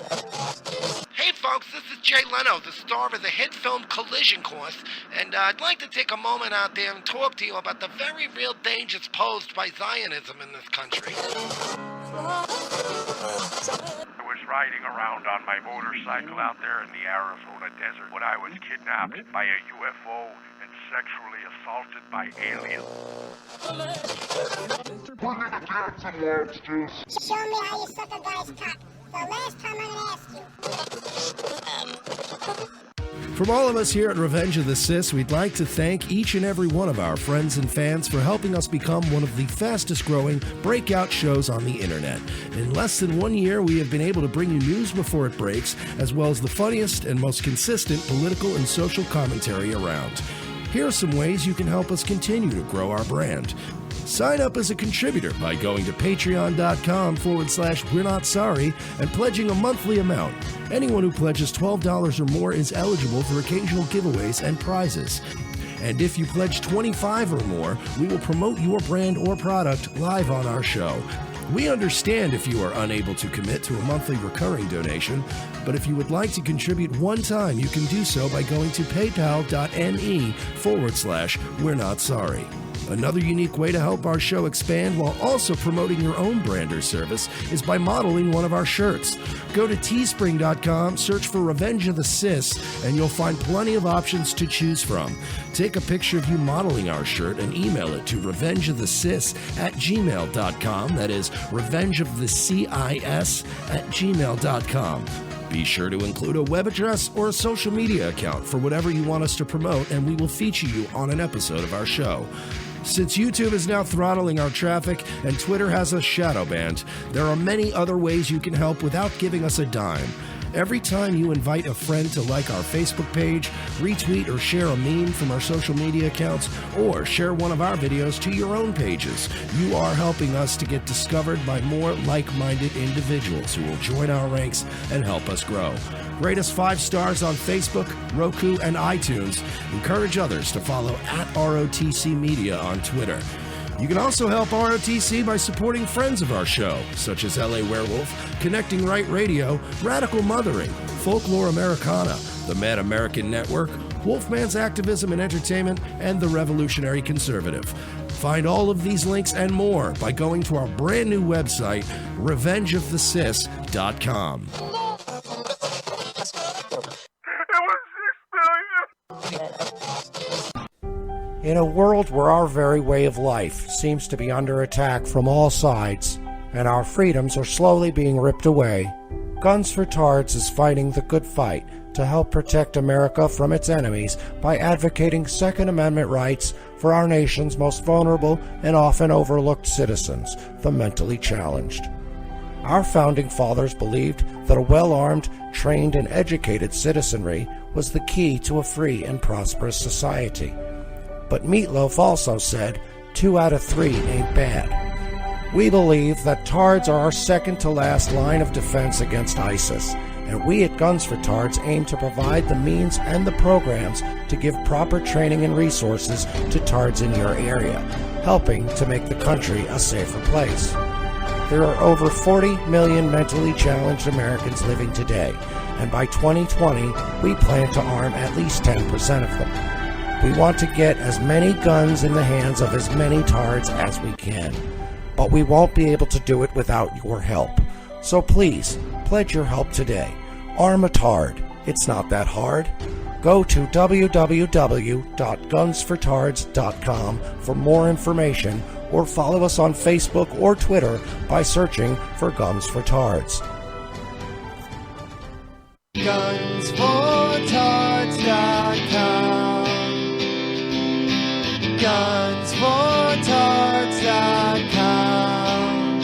Hey folks, this is Jay Leno, the star of the hit film Collision Course, and I'd like to take a moment out there and talk to you about the very real dangers posed by Zionism in this country. I was riding around on my motorcycle out there in the Arizona desert when I was kidnapped by a UFO and sexually assaulted by aliens. Show me how you suck a guy's cock. The last time I'm gonna ask you. From all of us here at Revenge of the Sis, we'd like to thank each and every one of our friends and fans for helping us become one of the fastest growing breakout shows on the internet. In less than 1 year, we have been able to bring you news before it breaks, as well as the funniest and most consistent political and social commentary around. Here are some ways you can help us continue to grow our brand. Sign up as a contributor by going to patreon.com/We're Not Sorry and pledging a monthly amount. Anyone who pledges $12 or more is eligible for occasional giveaways and prizes. And if you pledge $25 or more, we will promote your brand or product live on our show. We understand if you are unable to commit to a monthly recurring donation, but if you would like to contribute one time, you can do so by going to paypal.me/We're Not Sorry. Another unique way to help our show expand while also promoting your own brand or service is by modeling one of our shirts. Go to teespring.com, search for Revenge of the Cis, and you'll find plenty of options to choose from. Take a picture of you modeling our shirt and email it to revengeofthecis@gmail.com. That is revengeofthecis@gmail.com. Be sure to include a web address or a social media account for whatever you want us to promote, and we will feature you on an episode of our show. Since YouTube is now throttling our traffic and Twitter has us shadow banned, there are many other ways you can help without giving us a dime. Every time you invite a friend to like our Facebook page, retweet or share a meme from our social media accounts, or share one of our videos to your own pages, you are helping us to get discovered by more like-minded individuals who will join our ranks and help us grow. Rate us 5 stars on Facebook, Roku, and iTunes. Encourage others to follow @ROTC Media on Twitter. You can also help ROTC by supporting friends of our show, such as LA Werewolf, Connecting Right Radio, Radical Mothering, Folklore Americana, the Mad American Network, Wolfman's Activism and Entertainment, and the Revolutionary Conservative. Find all of these links and more by going to our brand new website, revengeofthecis.com. In a world where our very way of life seems to be under attack from all sides, and our freedoms are slowly being ripped away, Guns for Tards is fighting the good fight to help protect America from its enemies by advocating Second Amendment rights for our nation's most vulnerable and often overlooked citizens, the mentally challenged. Our founding fathers believed that a well-armed, trained, and educated citizenry was the key to a free and prosperous society. But Meatloaf also said, 2 out of 3 ain't bad. We believe that Tards are our second to last line of defense against ISIS, and we at Guns for Tards aim to provide the means and the programs to give proper training and resources to Tards in your area, helping to make the country a safer place. There are over 40 million mentally challenged Americans living today, and by 2020, we plan to arm at least 10% of them. We want to get as many guns in the hands of as many Tards as we can, but we won't be able to do it without your help. So please, pledge your help today. Arm a Tard. It's not that hard. Go to www.gunsfortards.com for more information, or follow us on Facebook or Twitter by searching for Guns for Tards. Gunsfortards.com. Gunsfortards.com.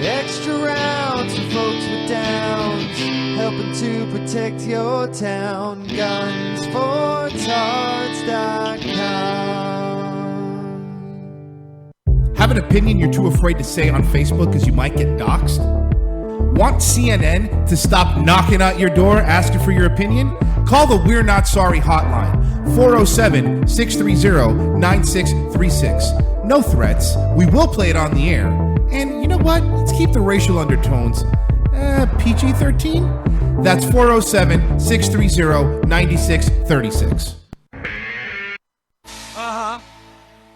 Extra rounds for folks with downs, helping to protect your town. Gunsfortards.com. Have an opinion you're too afraid to say on Facebook because you might get doxxed? Want CNN to stop knocking out your door asking for your opinion? Call the We're Not Sorry hotline, 407-630-9636. No threats. We will play it on the air. And you know what? Let's keep the racial undertones PG-13. That's 407-630-9636.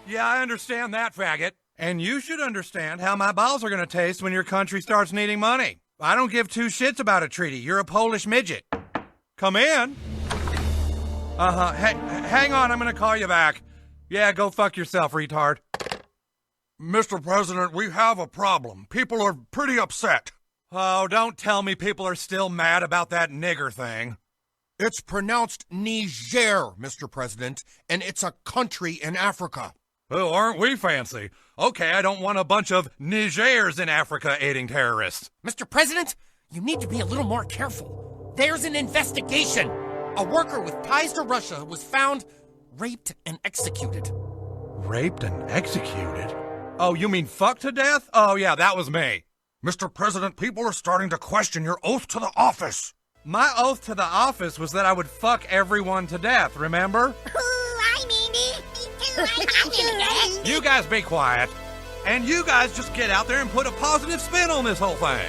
Yeah, I understand that, faggot. And you should understand how my balls are going to taste when your country starts needing money. I don't give 2 shits about a treaty. You're a Polish midget. Come in. Hey, hang on, I'm going to call you back. Yeah, go fuck yourself, retard. Mr. President, we have a problem. People are pretty upset. Oh, don't tell me people are still mad about that nigger thing. It's pronounced Niger, Mr. President, and it's a country in Africa. Oh, aren't we fancy? Okay, I don't want a bunch of Nigers in Africa aiding terrorists. Mr. President, you need to be a little more careful. There's an investigation. A worker with ties to Russia was found raped and executed. Raped and executed? Oh, you mean fucked to death? Oh, yeah, that was me. Mr. President, people are starting to question your oath to the office. My oath to the office was that I would fuck everyone to death, remember? You guys be quiet. And you guys just get out there and put a positive spin on this whole thing.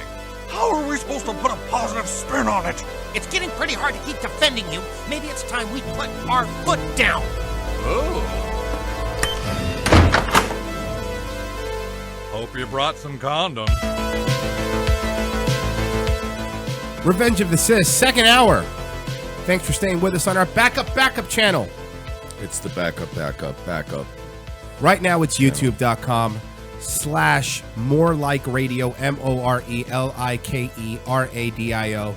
How are we supposed to put a positive spin on it? It's getting pretty hard to keep defending you. Maybe it's time we put our foot down. Oh. Hope you brought some condoms. Revenge of the Sis, second hour. Thanks for staying with us on our backup channel. It's the backup. Right now it's youtube.com/morelike radio, MORELIKERADIO.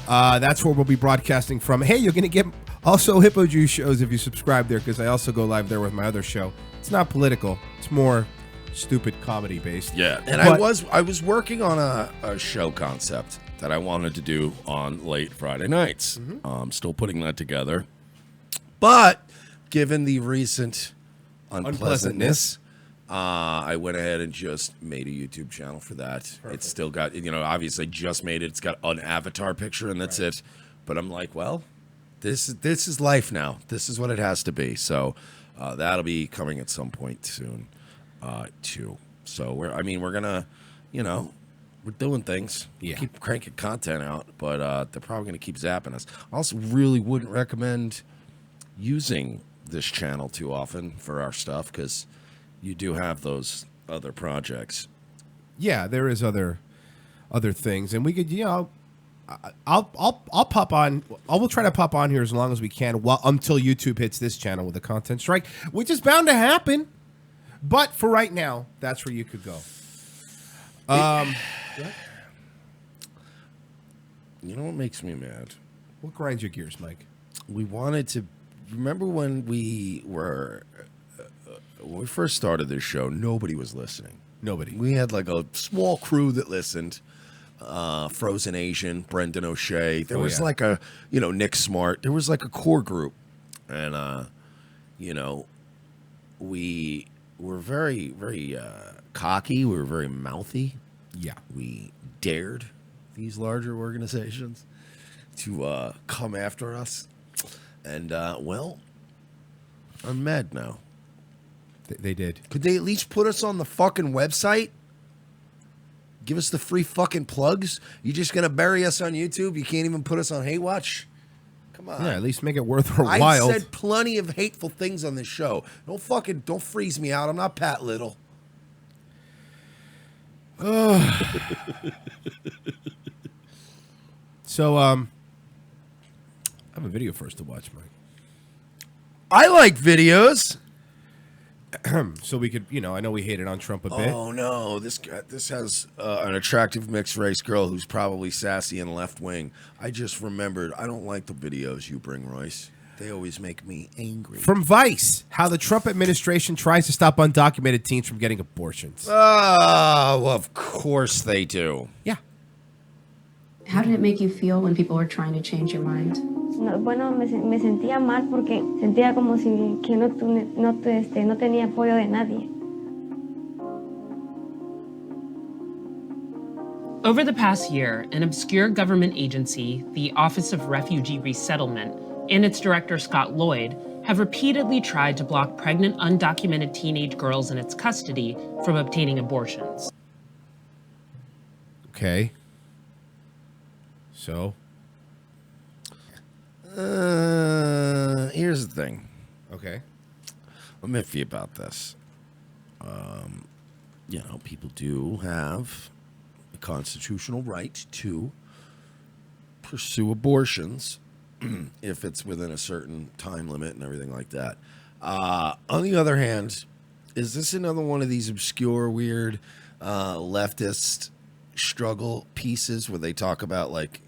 That's where we'll be broadcasting from. Hey, you're going to get also Hippo Juice shows if you subscribe there, because I also go live there with my other show. It's not political. It's more stupid comedy based. Yeah, and I was working on a show concept that I wanted to do on late Friday nights. I'm still putting that together. But given the recent unpleasantness, I went ahead and just made a YouTube channel for that. Perfect. It's still got, obviously just made it. It's got an avatar picture and that's it. But I'm like, well, this is life now. This is what it has to be. So that'll be coming at some point soon, too. So we're gonna, we're doing things. Yeah. Keep cranking content out, but they're probably gonna keep zapping us. I also really wouldn't recommend using this channel too often for our stuff, because you do have those other projects. Yeah, there is other things, and we could, I'll pop on. I will try to pop on here as long as we can, until YouTube hits this channel with a content strike, which is bound to happen. But for right now, that's where you could go. You know what makes me mad? What grinds your gears, Mike? We wanted to remember when we first started this show. Nobody was listening. Nobody. We had like a small crew that listened. Frozen Asian, Brendan O'Shea. There was like a, Nick Smart. There was like a core group, and we were very, very cocky. We were very mouthy. Yeah, we dared these larger organizations to come after us, and well, I'm mad now. They did. Could they at least put us on the fucking website? Give us the free fucking plugs. You just gonna bury us on YouTube? You can't even put us on Hate Watch? Come on. Yeah, at least make it worth our while. I've said plenty of hateful things on this show. Don't freeze me out. I'm not Pat Little. So, I have a video for us to watch, Mike. I like videos. So we could, I know we hated on Trump a bit. Oh no, this has an attractive mixed race girl who's probably sassy and left wing. I just remembered, I don't like the videos you bring, Royce. They always make me angry. From Vice, how the Trump administration tries to stop undocumented teens from getting abortions. Oh, of course they do. Yeah. How did it make you feel when people were trying to change your mind? Bueno, me sentía mal porque sentía como si que no tenía apoyo de nadie. Over the past year, an obscure government agency, the Office of Refugee Resettlement, and its director, Scott Lloyd, have repeatedly tried to block pregnant, undocumented teenage girls in its custody from obtaining abortions. Okay. So? Here's the thing. Okay. I'm iffy about this. People do have a constitutional right to pursue abortions if it's within a certain time limit and everything like that. On the other hand, is this another one of these obscure, weird leftist struggle pieces where they talk about like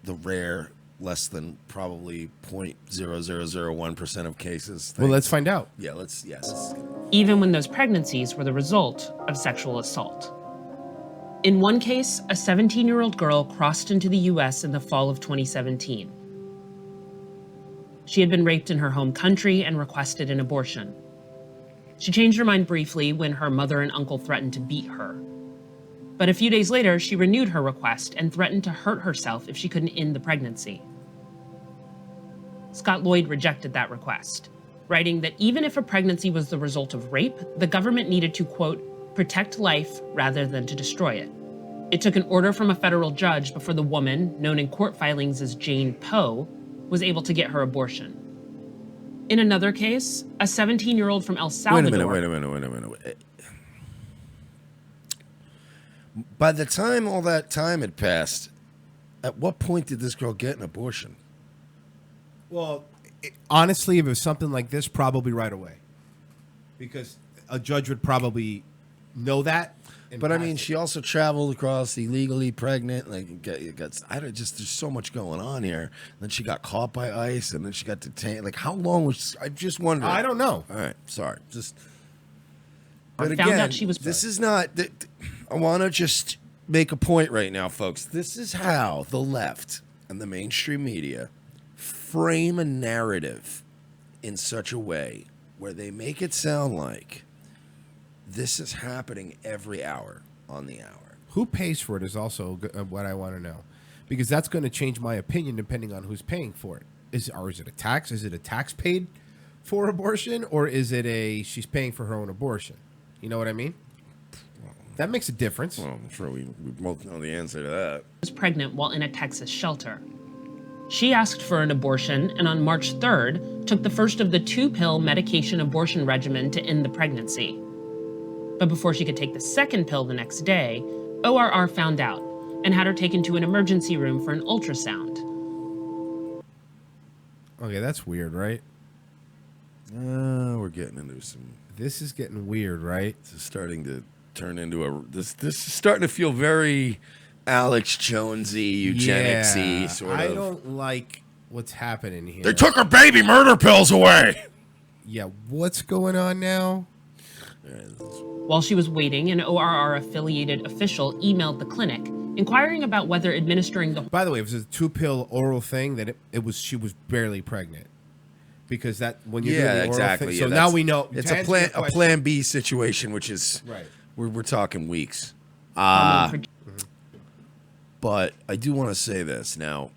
the rare less than probably 0.0001% of cases? Well, let's find out. Yeah, yes. Even when those pregnancies were the result of sexual assault. In one case, a 17-year-old girl crossed into the U.S. in the fall of 2017. She had been raped in her home country and requested an abortion. She changed her mind briefly when her mother and uncle threatened to beat her. But a few days later, she renewed her request and threatened to hurt herself if she couldn't end the pregnancy. Scott Lloyd rejected that request. writing that even if a pregnancy was the result of rape, the government needed to, quote, protect life rather than to destroy it. It took an order from a federal judge before the woman, known in court filings as Jane Poe, was able to get her abortion. In another case, a 17-year-old from El Salvador... Wait a minute. By the time all that time had passed, at what point did this girl get an abortion? Well, honestly, if it was something like this, probably right away. Because a judge would probably know that. But I mean, she also traveled across illegally pregnant. Like, there's so much going on here. Then she got caught by ICE, and then she got detained. Like, how long was? I just wondering. I don't know. All right, sorry. Just. But But found again, out she was this is not. I want to just make a point right now, folks. This is how the left and the mainstream media frame a narrative in such a way where they make it sound like this is happening every hour on the hour. Who pays for it is also what I want to know. Because that's going to change my opinion depending on who's paying for it. Is it a tax? Is it a tax paid for abortion? Or is it she's paying for her own abortion? You know what I mean? That makes a difference. Well, I'm sure we both know the answer to that. Was pregnant while in a Texas shelter. She asked for an abortion and on March 3rd took the first of the 2-pill medication abortion regimen to end the pregnancy. But before she could take the second pill the next day, ORR found out and had her taken to an emergency room for an ultrasound. Okay, that's weird, right? We're getting into some. This is getting weird, right? This is starting to turn into this is starting to feel very Alex Jonesy, eugenicsy sort of. I don't like what's happening here. They took her baby murder pills away. Yeah, what's going on now? While she was waiting, an ORR-affiliated official emailed the clinic, inquiring about whether administering the... By the way, it was a 2-pill oral thing that she was barely pregnant. Because that when you're doing the oral thing, so now we know it's a plan B situation, which is right. We're talking weeks. But I do want to say this now.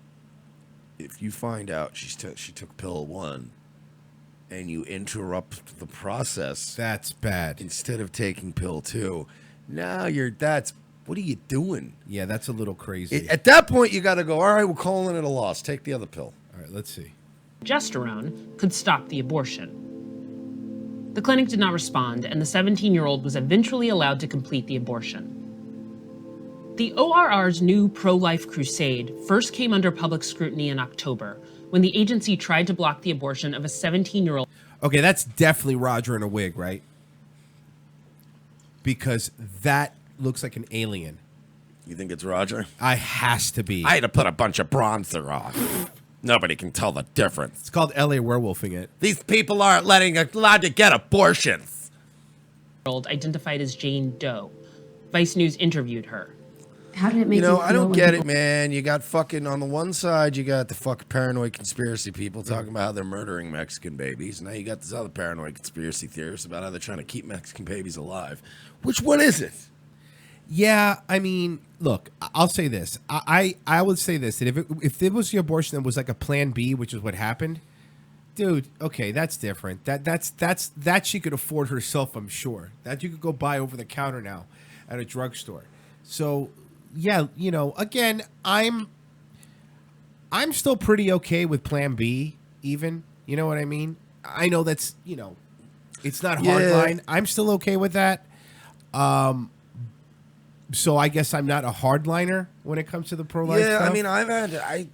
If you find out she took pill 1 and you interrupt the process, that's bad. Instead of taking pill 2, now what are you doing? Yeah, that's a little crazy. At that point, you got to go, all right, we're calling it a loss. Take the other pill. All right, let's see. Progesterone could stop the abortion. The clinic did not respond, and the 17-year-old was eventually allowed to complete the abortion. The ORR's new pro-life crusade first came under public scrutiny in October, when the agency tried to block the abortion of a 17-year-old. Okay, that's definitely Roger in a wig, right? Because that looks like an alien. You think it's Roger? I has to be. I had to put a bunch of bronzer on. Nobody can tell the difference. It's called LA werewolfing it. These people aren't allowed to get abortions. Identified as Jane Doe. Vice News interviewed her. How did it make you feel? I don't get it, man. You got fucking, on the one side, you got the fucking paranoid conspiracy people talking about how they're murdering Mexican babies. Now you got this other paranoid conspiracy theorists about how they're trying to keep Mexican babies alive. Which one is it? Yeah, I mean, look, I'll say this. I would say this, that if it was the abortion that was like a plan B, which is what happened, dude, okay, that's different. That she could afford herself, I'm sure. That you could go buy over the counter now at a drugstore. So, yeah, again, I'm still pretty okay with plan B, even. You know what I mean? I know that's, it's not hardline. I'm still okay with that. So I guess I'm not a hardliner when it comes to the pro-life stuff. I mean, I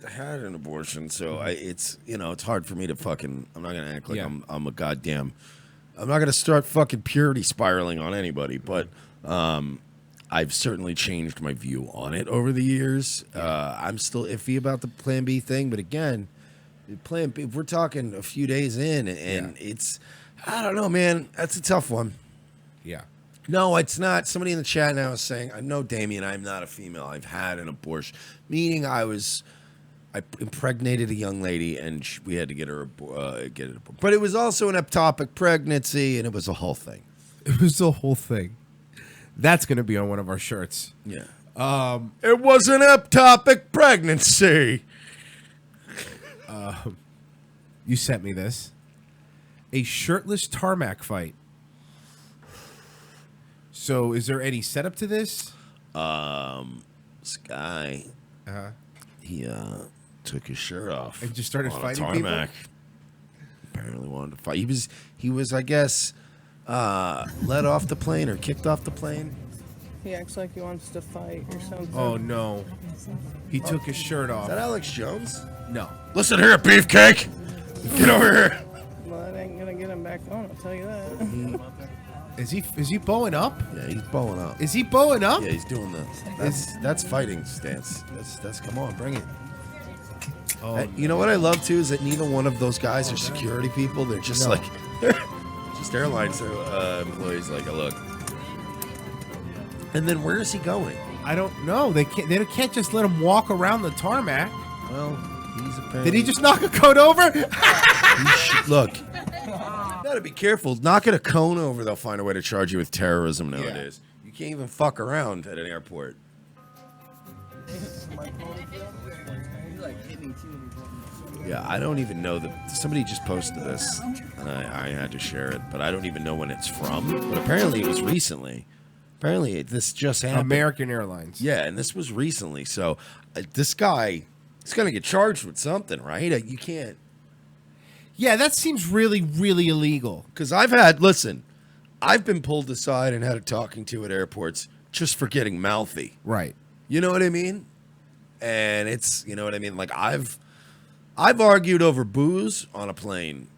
had an abortion, so it's hard for me to fucking. I'm not gonna act like I'm a goddamn. I'm not gonna start fucking purity spiraling on anybody, but I've certainly changed my view on it over the years. I'm still iffy about the Plan B thing, but again, Plan B. We're talking a few days in, and it's. I don't know, man. That's a tough one. Yeah. No, it's not. Somebody in the chat now is saying, "No, Damien, I'm not a female. I've had an abortion." Meaning, I impregnated a young lady, and we had to get her get it aborted. But it was also an ectopic pregnancy, and it was a whole thing. It was the whole thing. That's going to be on one of our shirts. Yeah. It was an ectopic pregnancy. You sent me this. A shirtless tarmac fight. So, is there any setup to this? This guy, he took his shirt off and just started on a fighting tarmac. people. Apparently wanted to fight. He was, I guess, let off the plane or kicked off the plane. He acts like he wants to fight or something. Oh no, he took his shirt off. Is that Alex Jones? No. Listen here, beefcake. Get over here. Well, that ain't gonna get him back on. I'll tell you that. Is he bowing up? Yeah, he's bowing up. Is he bowing up? Yeah, he's doing that's fighting stance. That's come on, bring it. Oh, You know what I love too is that neither one of those guys are security people. They're just like just airlines employees. Like, look. And then where is he going? I don't know. They can't just let him walk around the tarmac. Well, he's apparently. Did he just knock a cone over? Look. Gotta be careful. Knocking a cone over, they'll find a way to charge you with terrorism nowadays. You can't even fuck around at an airport. Yeah, I don't even know that. Somebody just posted this, and I had to share it, but I don't even know when it's from. But apparently it was recently. Apparently this just happened. American Airlines. Yeah, and this was recently. So this guy is going to get charged with something, right? You can't. Yeah, that seems really, really illegal. Because I've been pulled aside and had a talking to at airports just for getting mouthy. Right. You know what I mean? And it's, you know what I mean? Like I've argued over booze on a plane,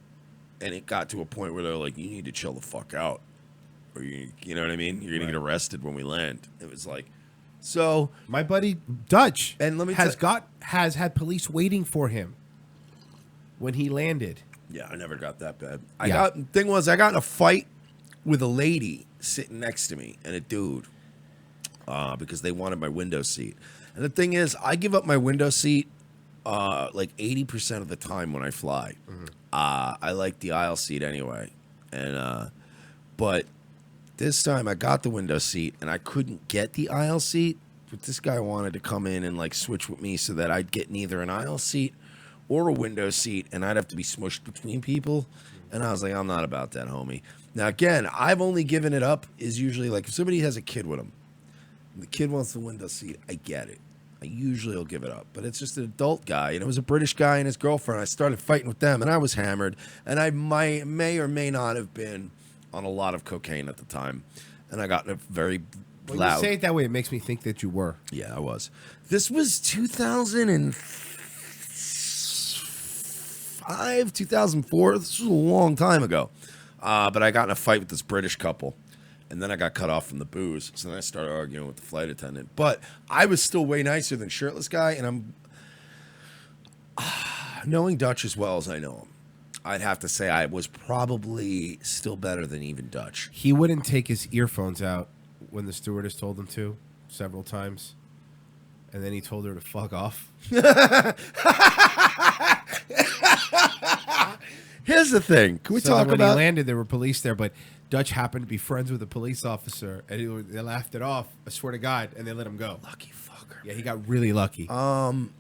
and it got to a point where they're like, you need to chill the fuck out. Or you know what I mean? You're going to get arrested when we land. It was like, so. My buddy Dutch and let me has had police waiting for him when he landed. Yeah, I never got that bad. Yeah. I got in a fight with a lady sitting next to me and a dude because they wanted my window seat. And the thing is, I give up my window seat like 80% of the time when I fly. I like the aisle seat anyway. And but this time I got the window seat and I couldn't get the aisle seat. But this guy wanted to come in and like switch with me so that I'd get neither an aisle seat or a window seat, and I'd have to be smushed between people. And I was like, I'm not about that, homie. Now, again, I've only given it up is usually like if somebody has a kid with them, and the kid wants the window seat, I get it. I usually will give it up. But it's just an adult guy, and it was a British guy and his girlfriend. I started fighting with them, and I was hammered, and I may or may not have been on a lot of cocaine at the time. And I got in a very When loud. you say it that way, it makes me think that you were. Yeah, I was. This was 2005, 2004. This was a long time ago. But I got in a fight with this British couple. And then I got cut off from the booze. So then I started arguing with the flight attendant. But I was still way nicer than Shirtless Guy. And I'm knowing Dutch as well as I know him, I'd have to say I was probably still better than even Dutch. He wouldn't take his earphones out when the stewardess told him to several times. And then he told her to fuck off. Here's the thing. Can we talk when about... he landed, there were police there, but Dutch happened to be friends with a police officer, and they laughed it off, I swear to God, and they let him go. Lucky fucker. Yeah, he got really lucky. Can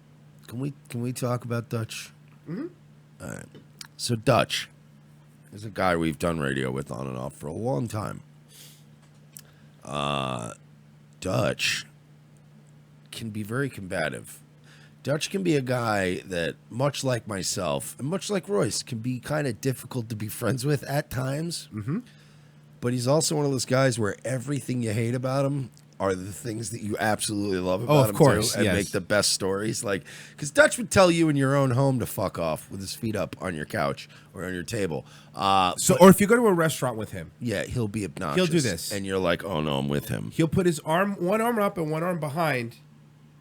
we talk about Dutch? Mm-hmm. All right. So Dutch is a guy we've done radio with on and off for a long time. Dutch can be very combative. Dutch can be a guy that, much like myself, and much like Royce, can be kind of difficult to be friends with at times. Mm-hmm. But he's also one of those guys where everything you hate about him are the things that you absolutely love about him, course, too, and yes. make the best stories. Like, because Dutch would tell you in your own home to fuck off with his feet up on your couch or on your table. Or if you go to a restaurant with him, yeah, he'll be obnoxious. He'll do this. And you're like, oh no, I'm with him. He'll put his one arm up and one arm behind,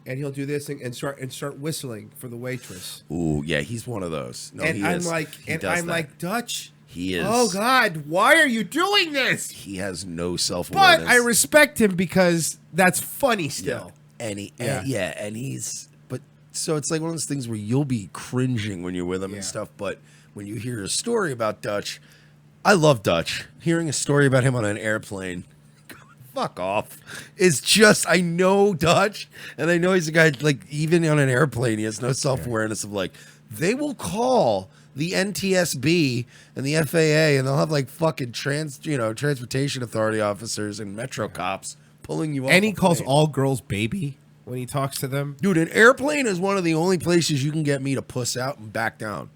and he'll do this and start whistling for the waitress. Ooh, yeah, he's one of those. No, and he I'm is. like, He and does I'm that. like, Dutch. He is. Oh God, why are you doing this? He has no self-awareness. But I respect him because that's funny still. Yeah. And he's, but so it's like one of those things where you'll be cringing when you're with him and stuff. But when you hear a story about Dutch, I love Dutch. Hearing a story about him on an airplane, fuck off. It's just, I know Dutch, and I know he's a guy, like, even on an airplane, he has no self-awareness of, like, they will call the NTSB and the FAA, and they'll have like fucking transportation authority officers and metro cops pulling you off. And he a calls plane. all girls baby when he talks to them. Dude, an airplane is one of the only places you can get me to puss out and back down.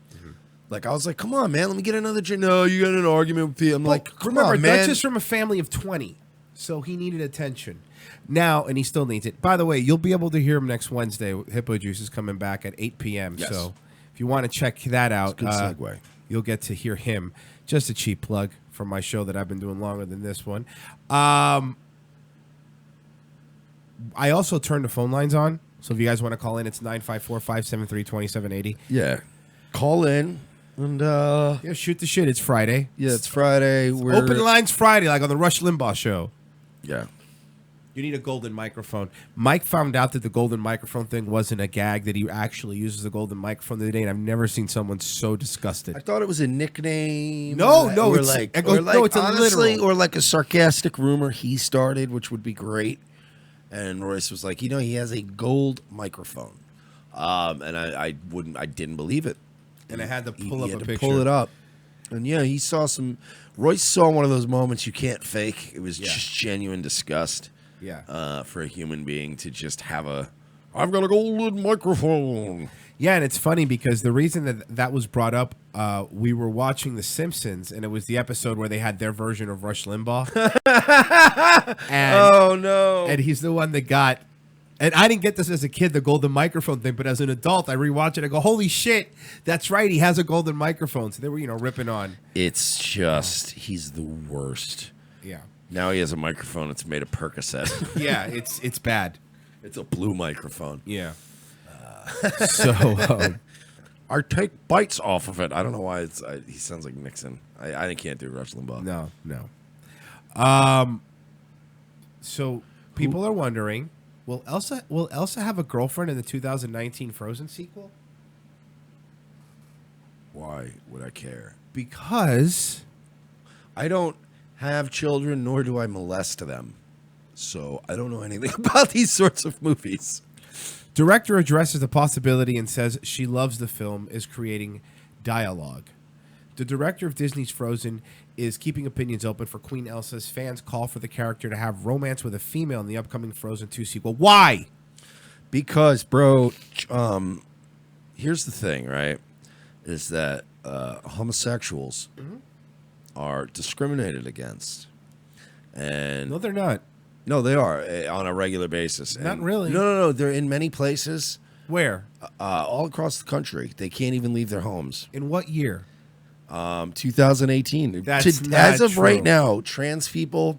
Like, I was like, come on, man, let me get another drink. No, you got an argument with me. I'm like, come Remember, on, man. Dutch is from a family of 20, so he needed attention. Now, and he still needs it. By the way, you'll be able to hear him next Wednesday. Hippo Juice is coming back at 8 p.m. Yes. So if you want to check that out, Good segue. You'll get to hear him. Just a cheap plug for my show that I've been doing longer than this one. I also turned the phone lines on. So if you guys want to call in, it's 954-573-2780. Yeah. Call in and yeah, shoot the shit. It's Friday. Yeah, it's Friday. We're Open lines Friday, like on the Rush Limbaugh show. Yeah. You need a golden microphone. Mike found out that the golden microphone thing wasn't a gag, that he actually uses the golden microphone the other day, and I've never seen someone so disgusted. I thought it was a nickname. No, or it's like, I go, or like no, it's honestly, a literal. or like a sarcastic rumor he started, which would be great. And Royce was like, he has a gold microphone, and I didn't believe it. And I had to pull up He a had to picture. pull it up, and yeah, he saw some. Royce saw one of those moments you can't fake. It was just genuine disgust. Yeah. For a human being to just have I've got a golden microphone. Yeah, and it's funny because the reason that was brought up, we were watching The Simpsons, and it was the episode where they had their version of Rush Limbaugh. And, oh, no. And he's the one that got, and I didn't get this as a kid, the golden microphone thing, but as an adult, I rewatch it, I go, holy shit, that's right, he has a golden microphone. So they were, ripping on. It's just, he's the worst. Yeah. Now he has a microphone that's made of Percocet. Yeah, it's bad. It's a blue microphone. Yeah. So I take bites off of it. I don't know why he sounds like Nixon. I can't do Rush Limbaugh. No. So people are wondering, will Elsa have a girlfriend in the 2019 Frozen sequel? Why would I care? Because I don't have children, nor do I molest them. So I don't know anything about these sorts of movies. Director addresses the possibility and says she loves the film is creating dialogue. The director of Disney's Frozen is keeping opinions open for Queen Elsa's fans call for the character to have romance with a female in the upcoming Frozen 2 sequel. Why? Because, bro, here's the thing, right? Is that homosexuals are discriminated against. And no, they're not. No, they are on a regular basis. Not And really. No. They're in many places. Where? All across the country. They can't even leave their homes. In what year? 2018. That's not as of true. right now, trans people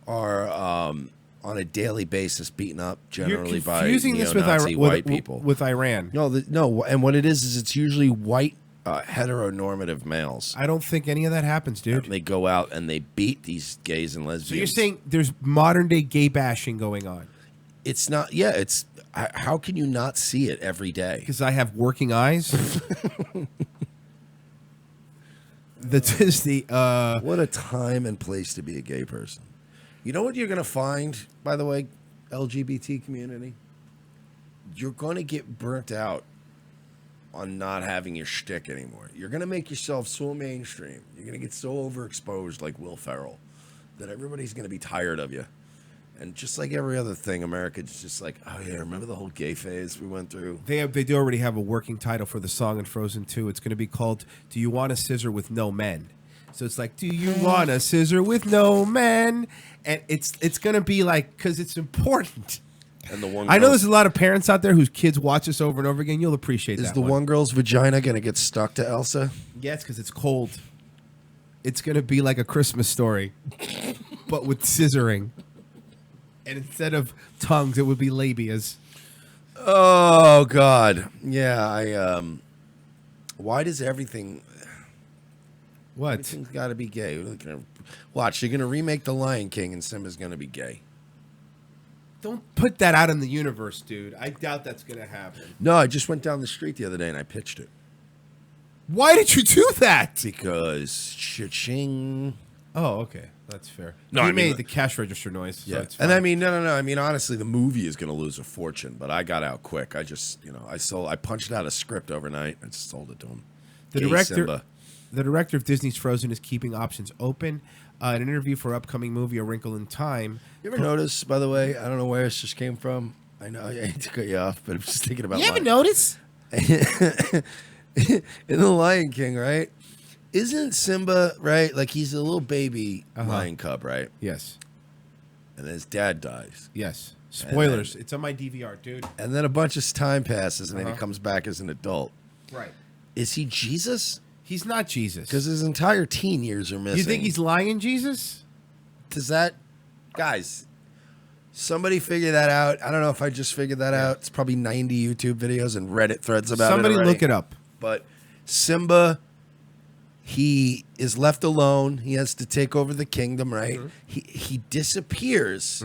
are on a daily basis beaten up generally You're by confusing this neo-Nazi with white people. with Iran. No, and what it is it's usually white heteronormative males. I don't think any of that happens, dude. And they go out and they beat these gays and lesbians. So you're saying there's modern day gay bashing going on? It's not. Yeah, it's. How can you not see it every day? Because I have working eyes. That is the. What a time and place to be a gay person. You know what you're going to find, by the way, LGBT community? You're going to get burnt out on not having your shtick anymore. You're going to make yourself so mainstream. You're going to get so overexposed like Will Ferrell that everybody's going to be tired of you. And just like every other thing, America's just like, oh yeah, remember the whole gay phase we went through? They do already have a working title for the song in Frozen 2. It's going to be called "Do You Want a Scissor with No Men?" So it's like, "Do you want a scissor with no men?" And it's going to be like, because it's important. And the one I know there's a lot of parents out there whose kids watch this over and over again. You'll appreciate that. Is the one girl's vagina going to get stuck to Elsa? Yes, because it's cold. It's going to be like a Christmas Story, but with scissoring. And instead of tongues, it would be labias. Oh God, yeah. Why does everything? What? Everything's got to be gay. Watch, you're gonna remake The Lion King, and Simba's gonna be gay. Don't put that out in the universe, dude. I doubt that's going to happen. No, I just went down the street the other day and I pitched it. Why did you do that? Because cha-ching. Oh, okay. That's fair. No, he I mean, made the cash register noise. So Yeah, it's and fine. I mean, no. I mean, honestly, the movie is going to lose a fortune, but I got out quick. I just, I punched out a script overnight and sold it to him. The Gay director, Simba. the director of Disney's Frozen is keeping options open. In an interview for upcoming movie A Wrinkle in Time. You ever notice, by the way, I don't know where this just came from. I know I hate to cut you off, but I'm just thinking about You ever notice? In The Lion King, right? Isn't Simba, right? Like he's a little baby lion cub, right? Yes. And then his dad dies. Yes. Spoilers. It's on my DVR, dude. And then a bunch of time passes, and then he Uh-huh. comes back as an adult. Right. Is he Jesus? He's not Jesus. Because his entire teen years are missing. You think he's Lion Jesus? Does that... Guys, somebody figure that out. I don't know if I just figured that out. It's probably 90 YouTube videos and Reddit threads about Somebody it already. look it up. But Simba, he is left alone. He has to take over the kingdom, right? He disappears.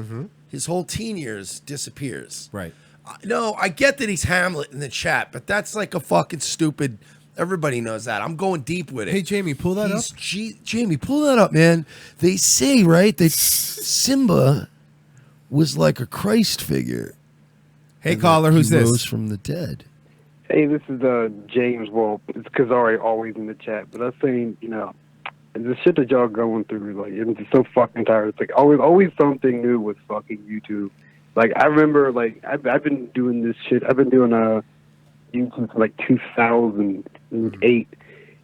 His whole teen years disappears. Right. No, I get that he's Hamlet in the chat, but that's like a fucking stupid... Everybody knows that. I'm going deep with it. Hey, Jamie, pull that up. Jamie, pull that up, man. They say, right, that Simba was like a Christ figure. Hey, and caller, that who's he this? rose from the dead. Hey, this is James. Well, it's Kazari always in the chat, but I'm saying, the shit that y'all going through, like, I'm just so fucking tired. It's like always something new with fucking YouTube. Like, I remember, like, I've been doing this shit. I've been doing YouTube since like 2008,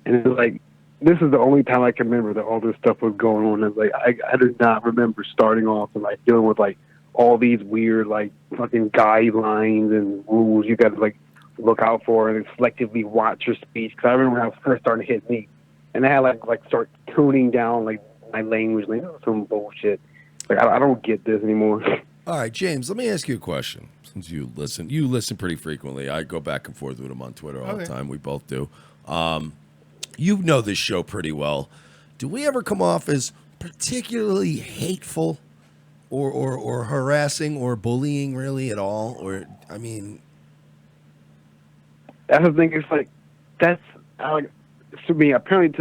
and it's like this is the only time I can remember that all this stuff was going on. It's like I do not remember starting off and like dealing with like all these weird like fucking guidelines and rules you got to like look out for and selectively watch your speech. Because I remember when I was first starting to hit me, and I had like start tuning down like my language, like some bullshit. Like I don't get this anymore. All right, James, let me ask you a question. Since you listen pretty frequently. I go back and forth with him on Twitter all the time. We both do. You know this show pretty well. Do we ever come off as particularly hateful or harassing or bullying really at all? Or, I mean... That's the thing. It's like, that's, like, to me, apparently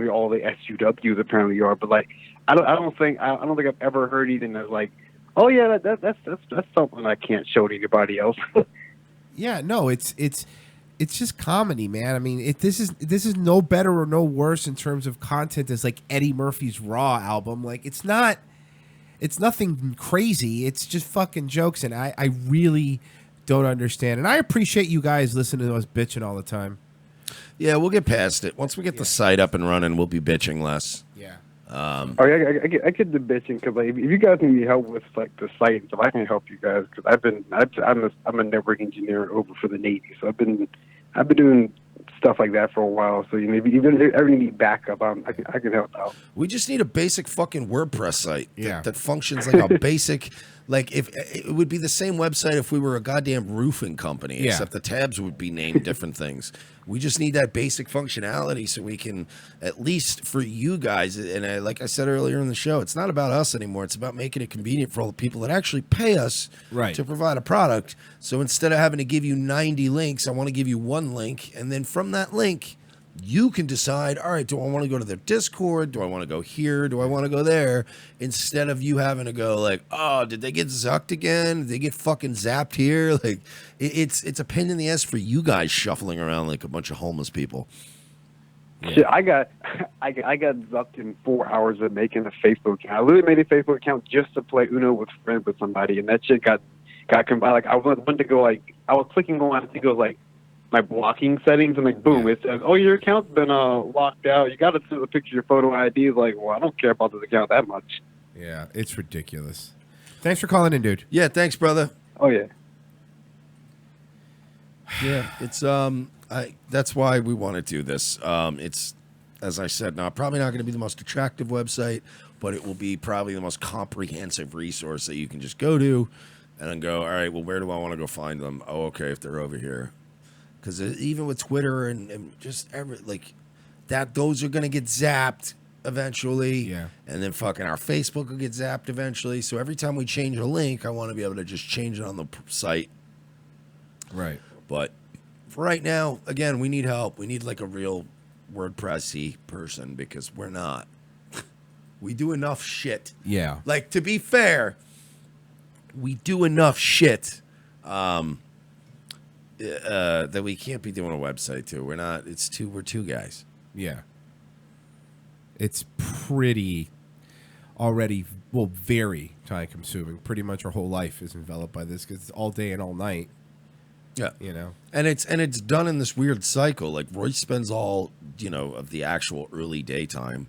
all the SUWs apparently are, but like, I don't think I've ever heard anything that's like, oh yeah, that's something I can't show to anybody else. Yeah, no, it's just comedy, man. I mean, this is no better or no worse in terms of content as like Eddie Murphy's Raw album. Like it's nothing crazy. It's just fucking jokes, and I really don't understand. And I appreciate you guys listening to us bitching all the time. Yeah, we'll get past it. Once we get the site up and running, we'll be bitching less. Yeah. I get the bitching because like, if you guys need help with like the site and stuff, I can help you guys because I'm a network engineer over for the Navy, so I've been doing stuff like that for a while. So if you ever need backup, I can help out. We just need a basic fucking WordPress site that functions like a basic, like if it would be the same website if we were a goddamn roofing company, except the tabs would be named different things. We just need that basic functionality so we can, at least for you guys, and like I said earlier in the show, it's not about us anymore. It's about making it convenient for all the people that actually pay us to provide a product. So instead of having to give you 90 links, I want to give you one link, and then from that link, you can decide, all right, do I want to go to their Discord? Do I want to go here? Do I want to go there? Instead of you having to go like, oh, did they get zucked again? Did they get fucking zapped here? Like, it's a pain in the ass for you guys shuffling around like a bunch of homeless people. Shit, I got zucked in 4 hours of making a Facebook account. I literally made a Facebook account just to play Uno with friends with somebody, and that shit got combined. Like I went to go I was clicking on to go like my blocking settings, and like boom, it says, oh, your account's been locked out. You got to send a picture of your photo ID. Like, well, I don't care about this account that much. Yeah, it's ridiculous. Thanks for calling in, dude. Yeah, thanks, brother. Oh yeah. Yeah, it's that's why we want to do this. It's, as I said, probably not going to be the most attractive website, but it will be probably the most comprehensive resource that you can just go to and then go, all right, well, where do I want to go find them? Oh, okay, if they're over here. Because even with Twitter and just those are going to get zapped eventually. Yeah. And then fucking our Facebook will get zapped eventually. So every time we change a link, I want to be able to just change it on the site. Right. But for right now, again, we need help. We need like a real WordPressy person because we're not. We do enough shit. Yeah. Like, to be fair, we do enough shit. that we can't be doing a website to. We're not. We're two guys. Yeah. It's pretty already, well, very time consuming. Pretty much our whole life is enveloped by this because it's all day and all night. Yeah. You know? And it's done in this weird cycle. Like Royce spends all, of the actual early daytime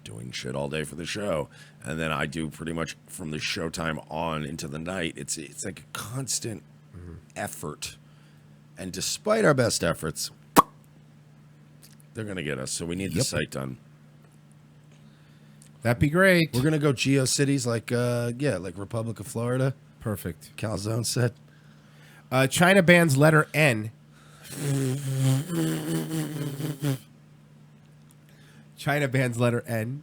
doing shit all day for the show. And then I do pretty much from the showtime on into the night. It's like a constant effort. And despite our best efforts, they're going to get us. So we need the site done. That'd be great. We're going to go GeoCities like Republic of Florida. Perfect. Calzone said. China bans letter N. China bans letter N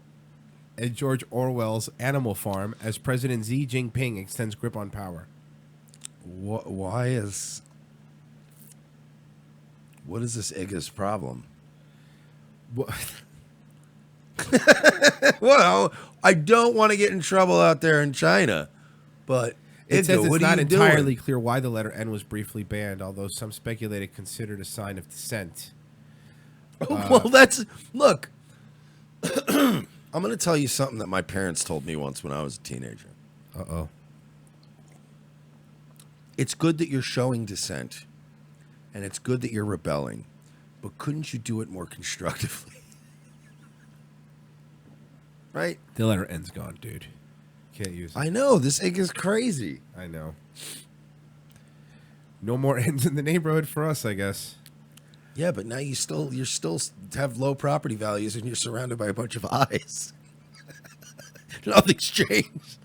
and George Orwell's Animal Farm as President Xi Jinping extends grip on power. What is this Iggy's problem? Well, I don't want to get in trouble out there in China, but it says what it's are not you entirely doing? clear why the letter N was briefly banned, although some speculate it considered a sign of dissent. Well, look. I'm going to tell you something that my parents told me once when I was a teenager. Uh-oh. It's good that you're showing dissent, and it's good that you're rebelling, but couldn't you do it more constructively? Right? The letter N's gone, dude. Can't use it. I know. This egg is crazy. I know. No more N's in the neighborhood for us, I guess. Yeah, but now you still have low property values, and you're surrounded by a bunch of eyes. Nothing's changed.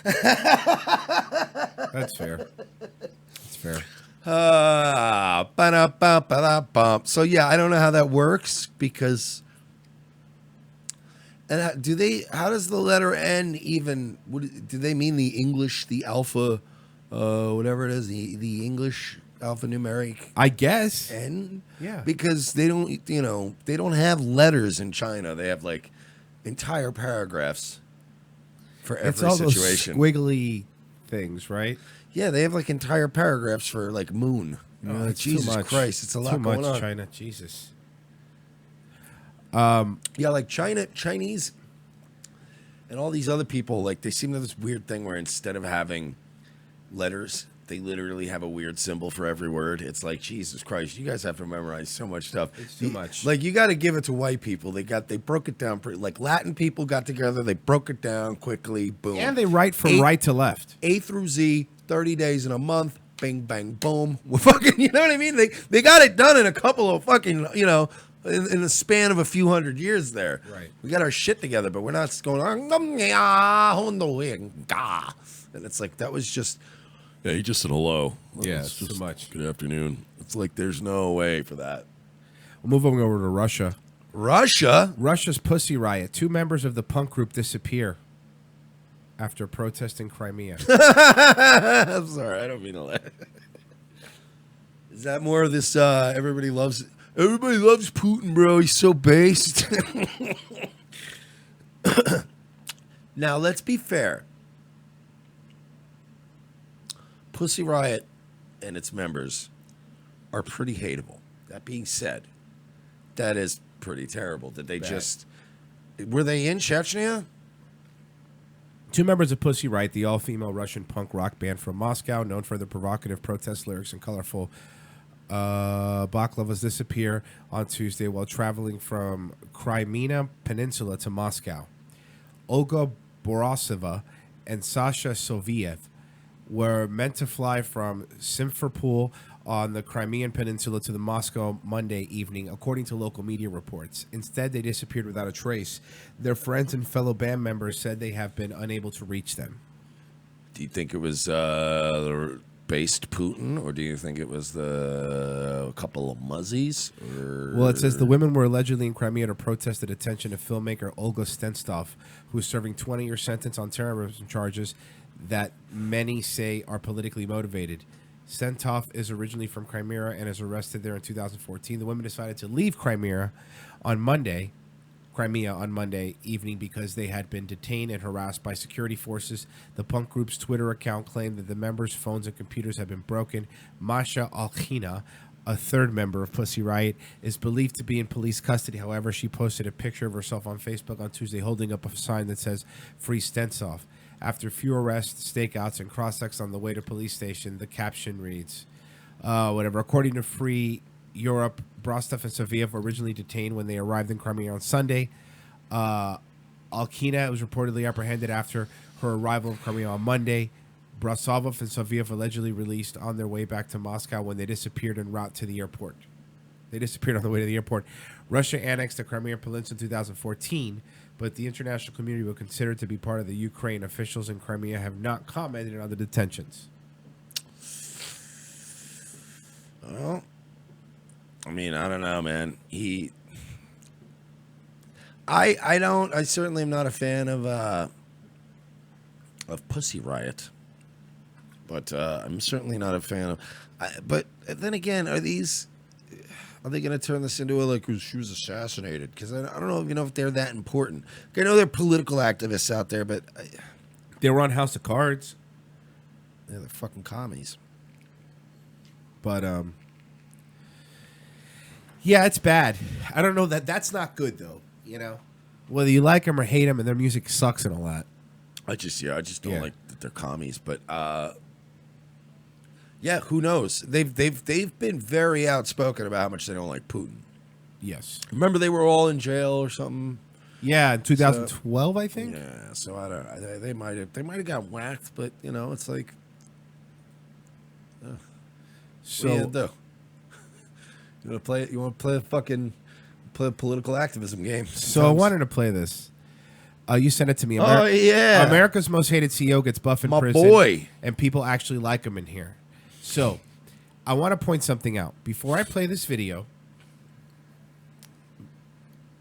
That's fair. That's fair. So yeah, I don't know how that works because. And how does the letter N even, do they mean the English, the alpha, whatever it is, the English alphanumeric? I guess. N? Yeah. Because they don't, they don't have letters in China. They have like entire paragraphs for every It's all situation. those squiggly things, right? Yeah, they have like entire paragraphs for like moon. Like, it's too Jesus much. Christ, it's a lot too going much, on. China, Jesus. Yeah, like Chinese, and all these other people, like they seem to have this weird thing where instead of having letters, they literally have a weird symbol for every word. It's like, Jesus Christ, you guys have to memorize so much stuff. It's too much. Like you got to give it to white people. They broke it down pretty. Like Latin people got together, they broke it down quickly. Boom. And they write from right to left. A through Z, 30 days in a month. Bing, bang, boom. We're fucking, you know what I mean? They got it done in a couple of fucking, in the span of a few hundred years there. Right. We got our shit together, but we're not going, and it's like, that was just, yeah, he just said hello. Yeah, It's it's too much. Good afternoon. It's like, there's no way for that. We'll move on over to Russia. Russia's Pussy Riot. 2 members of the punk group disappear after protesting Crimea. I'm sorry, I don't mean to laugh. Is that more of this, everybody loves Putin, bro. He's so based. Now, let's be fair. Pussy Riot and its members are pretty hateable. That being said, that is pretty terrible. Did they were they in Chechnya? 2 members of Pussy Riot, the all-female Russian punk rock band from Moscow, known for their provocative protest lyrics and colorful baklavas, disappear on Tuesday while traveling from Crimea Peninsula to Moscow. Olga Borisova and Sasha Soviev were meant to fly from Simferopol on the Crimean Peninsula to the Moscow Monday evening, according to local media reports. Instead, they disappeared without a trace. Their friends and fellow band members said they have been unable to reach them. Do you think it was based Putin, or do you think it was a couple of muzzies? Well, it says the women were allegedly in Crimea to protest the detention of filmmaker Olga Stenstov, who is serving 20-year sentence on terrorism charges that many say are politically motivated. Stenstov is originally from Crimea and is arrested there in 2014. The women decided to leave Crimea on Monday. Crimea on Monday evening because they had been detained and harassed by security forces. The punk group's Twitter account claimed that the members' phones and computers had been broken. Masha Alkhina, a third member of Pussy Riot, is believed to be in police custody. However, she posted a picture of herself on Facebook on Tuesday holding up a sign that says "Free Stensov." After a few arrests, stakeouts, and cross-checks on the way to police station, the caption reads, whatever. According to Free Europe, Brostov and Saviev were originally detained when they arrived in Crimea on Sunday. Alkhina was reportedly apprehended after her arrival in Crimea on Monday. Brasov and Saviev allegedly released on their way back to Moscow when they disappeared en route to the airport. They disappeared on the way to the airport. Russia annexed the Crimean Peninsula in 2014, but the international community will consider it to be part of the Ukraine. Officials in Crimea have not commented on the detentions. Well, I mean, I don't know, man. I certainly am not a fan of Pussy Riot, but I'm certainly not a fan of. But then again, are they going to turn this into she was assassinated? Because I don't know, if they're that important. I know they're political activists out there, but they were on House of Cards. Yeah, they're fucking commies. But yeah, it's bad. I don't know that's not good though. Whether you like them or hate them, and their music sucks and all that. I just don't like that they're commies. But yeah, who knows? They've been very outspoken about how much they don't like Putin. Yes. Remember they were all in jail or something. Yeah, in 2012, I think. Yeah, so I don't know. They might have got whacked, but it's like. So what are you gonna do? You want to play a political activism game? So I wanted to play this. You sent it to me. Yeah. America's Most Hated CEO gets buff in My prison. boy. And people actually like him in here. So I want to point something out. Before I play this video,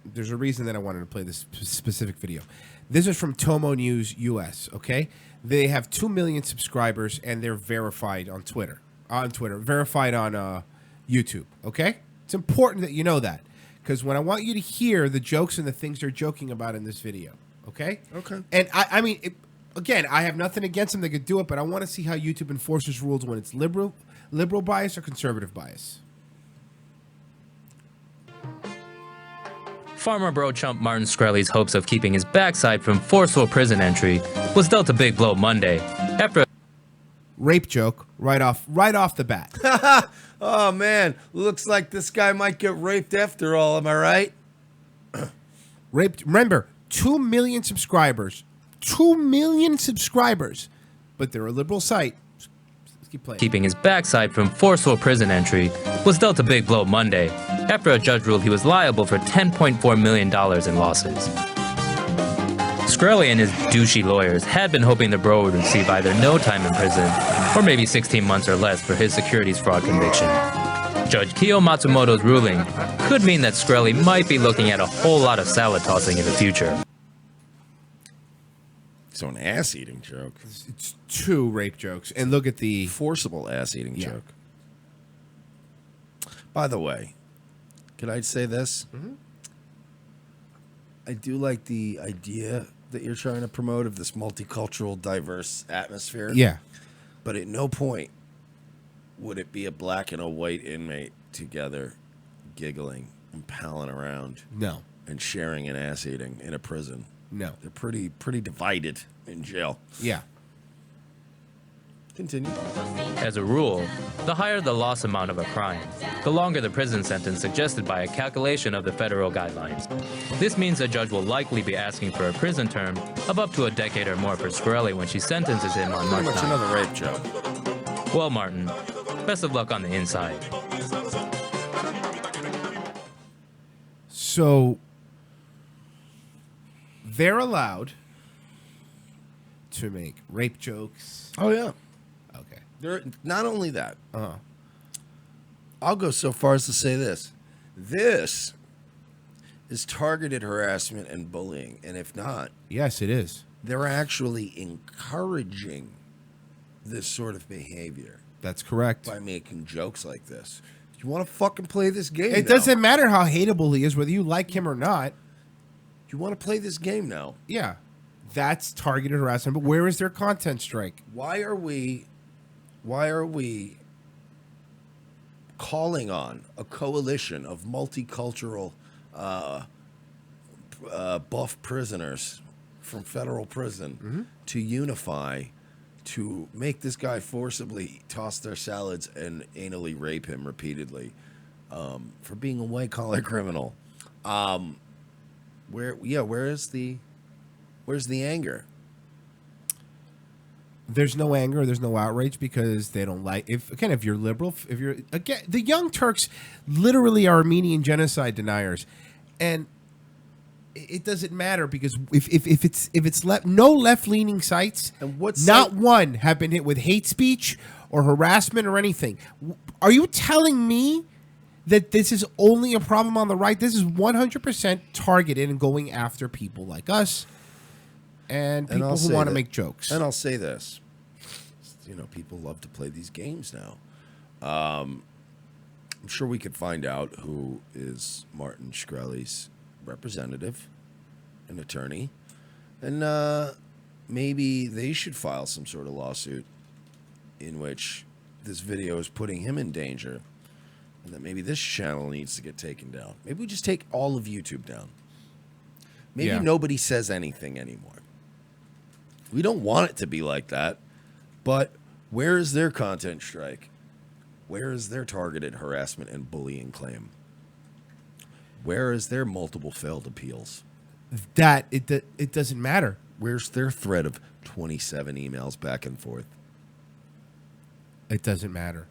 there's a reason that I wanted to play this specific video. This is from Tomo News US, okay? They have 2 million subscribers, and they're verified on Twitter. Verified on YouTube, okay? It's important that you know that, because when I want you to hear the jokes and the things they're joking about in this video, okay? Okay. And I mean, again, I have nothing against them. They could do it, but I want to see how YouTube enforces rules when it's liberal bias or conservative bias. Former bro chump Martin Shkreli's hopes of keeping his backside from forceful prison entry was dealt a big blow Monday after rape joke right off the bat. Oh man, looks like this guy might get raped after all. Am I right? Raped. Remember, 2 million subscribers. 2 million subscribers, but they're a liberal site. Let's keep playing. Keeping his backside from forceful prison entry was dealt a big blow Monday after a judge ruled he was liable for $10.4 million in losses. Shkreli and his douchey lawyers had been hoping the bro would receive either no time in prison or maybe 16 months or less for his securities fraud conviction. Judge Kiyo Matsumoto's ruling could mean that Shkreli might be looking at a whole lot of salad tossing in the future. So an ass-eating joke. It's 2 rape jokes. And look at the forcible ass-eating joke. By the way, can I say this? Mm-hmm. I do like the idea that you're trying to promote of this multicultural, diverse atmosphere. Yeah. But at no point would it be a black and a white inmate together giggling and palling around. No. And sharing and ass-eating in a prison. No. They're pretty divided in jail. Yeah. Continue. As a rule, the higher the loss amount of a crime, the longer the prison sentence suggested by a calculation of the federal guidelines. This means a judge will likely be asking for a prison term of up to a decade or more for Shkreli when she sentences him on March 9th. Pretty much another rape joke. Well, Martin, best of luck on the inside. So they're allowed to make rape jokes. Oh yeah. Okay. They're not only that. I'll go so far as to say this. This is targeted harassment and bullying, and if not, yes, it is. They're actually encouraging this sort of behavior. That's correct. By making jokes like this. You want to fucking play this game? It now. doesn't matter how hateable he is, whether you like him or not. You want to play this game now? Yeah, that's targeted harassment. But where is their content strike? Why are we calling on a coalition of multicultural buff prisoners from federal prison to unify to make this guy forcibly toss their salads and anally rape him repeatedly for being a white-collar criminal? Where's the anger? There's no anger, there's no outrage because they don't like. If you're liberal, if you're again, the Young Turks literally are Armenian genocide deniers, and it doesn't matter because if it's no left leaning sites, and not one have been hit with hate speech or harassment or anything. Are you telling me that this is only a problem on the right? This is 100% targeted and going after people like us. And people who want to make jokes. And I'll say this. People love to play these games now. I'm sure we could find out who is Martin Shkreli's representative, an attorney. And maybe they should file some sort of lawsuit in which this video is putting him in danger. And that maybe this channel needs to get taken down. Maybe we just take all of YouTube down. Maybe nobody says anything anymore. We don't want it to be like that, but where is their content strike? Where is their targeted harassment and bullying claim? Where is their multiple failed appeals? It doesn't matter. Where's their thread of 27 emails back and forth? It doesn't matter.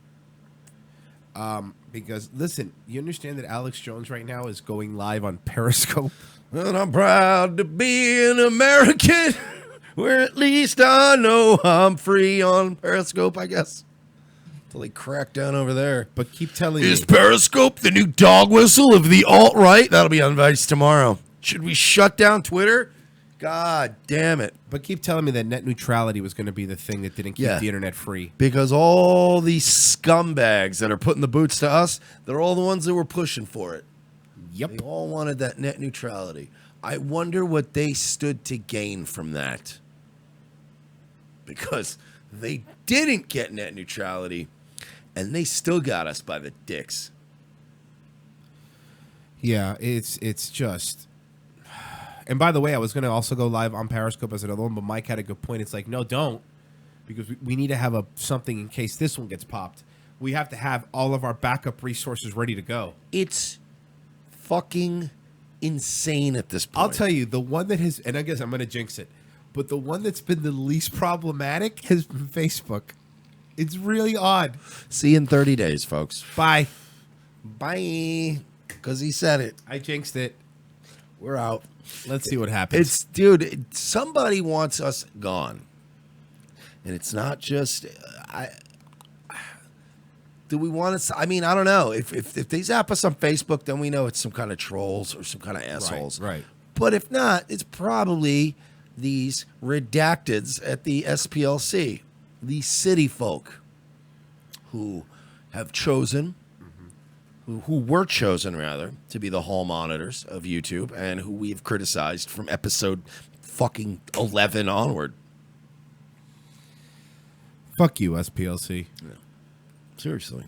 Because, listen, you understand that Alex Jones right now is going live on Periscope? And I'm proud to be an American. Where at least I know I'm free on Periscope, I guess. Until they crack down over there. But keep telling me. Is Periscope the new dog whistle of the alt-right? That'll be on Vice tomorrow. Should we shut down Twitter? God damn it. But keep telling me that net neutrality was going to be the thing that didn't keep the internet free. Because all these scumbags that are putting the boots to us, they're all the ones that were pushing for it. Yep. They all wanted that net neutrality. I wonder what they stood to gain from that. Because they didn't get net neutrality, and they still got us by the dicks. Yeah, it's just... And by the way, I was going to also go live on Periscope as another one, but Mike had a good point. It's like, no, don't. Because we need to have something in case this one gets popped. We have to have all of our backup resources ready to go. It's fucking insane at this point. I'll tell you, the one that has... And I guess I'm going to jinx it. But the one that's been the least problematic has been Facebook. It's really odd. See you in 30 days, folks. Bye. Bye. Because he said it. I jinxed it. We're out. Let's see what happens. Dude, somebody wants us gone. And it's not just... do we want to... I mean, I don't know. If they zap us on Facebook, then we know it's some kind of trolls or some kind of assholes. Right. But if not, it's probably... these redacteds at the SPLC, the city folk who have chosen, who were chosen, rather, to be the hall monitors of YouTube and who we've criticized from episode fucking 11 onward. Fuck you, SPLC. Yeah. Seriously.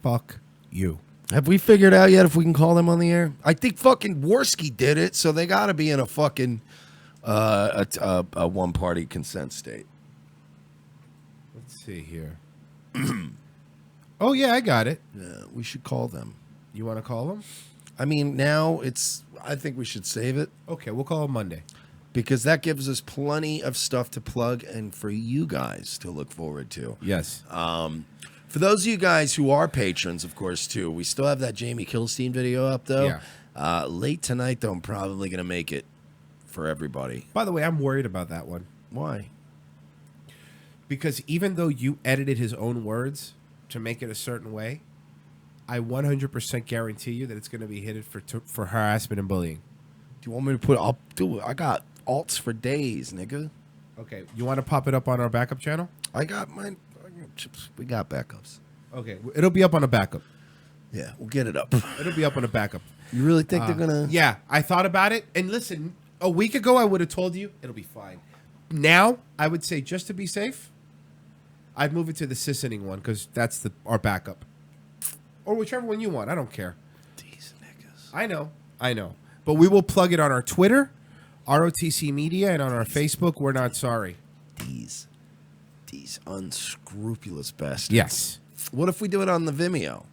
Fuck you. Have we figured out yet if we can call them on the air? I think fucking Worski did it, so they got to be in a fucking... a one-party consent state. Let's see here. Oh, yeah, I got it. Yeah, we should call them. You want to call them? I mean, now I think we should save it. Okay, we'll call them Monday. Because that gives us plenty of stuff to plug and for you guys to look forward to. Yes. For those of you guys who are patrons, of course, too, we still have that Jamie Kilstein video up, though. Yeah. Late tonight, though, I'm probably going to make it for everybody. By the way, I'm worried about that one. Why? Because even though you edited his own words to make it a certain way, I 100% guarantee you that it's going to be hit for harassment and bullying. Do you want me to put... I'll do it. I got alts for days, nigga. Okay. You want to pop it up on our backup channel? I got mine. We got backups. Okay. It'll be up on a backup. Yeah, we'll get it up. It'll be up on a backup. You really think they're gonna? Yeah, I thought about it. And listen, a week ago I would have told you it'll be fine. Now I would say just to be safe, I'd move it to the Sissening one because that's our backup, or whichever one you want. I don't care. These niggas. I know. But we will plug it on our Twitter, ROTC Media, and on our Facebook. We're not sorry. These unscrupulous bastards. Yes. What if we do it on the Vimeo?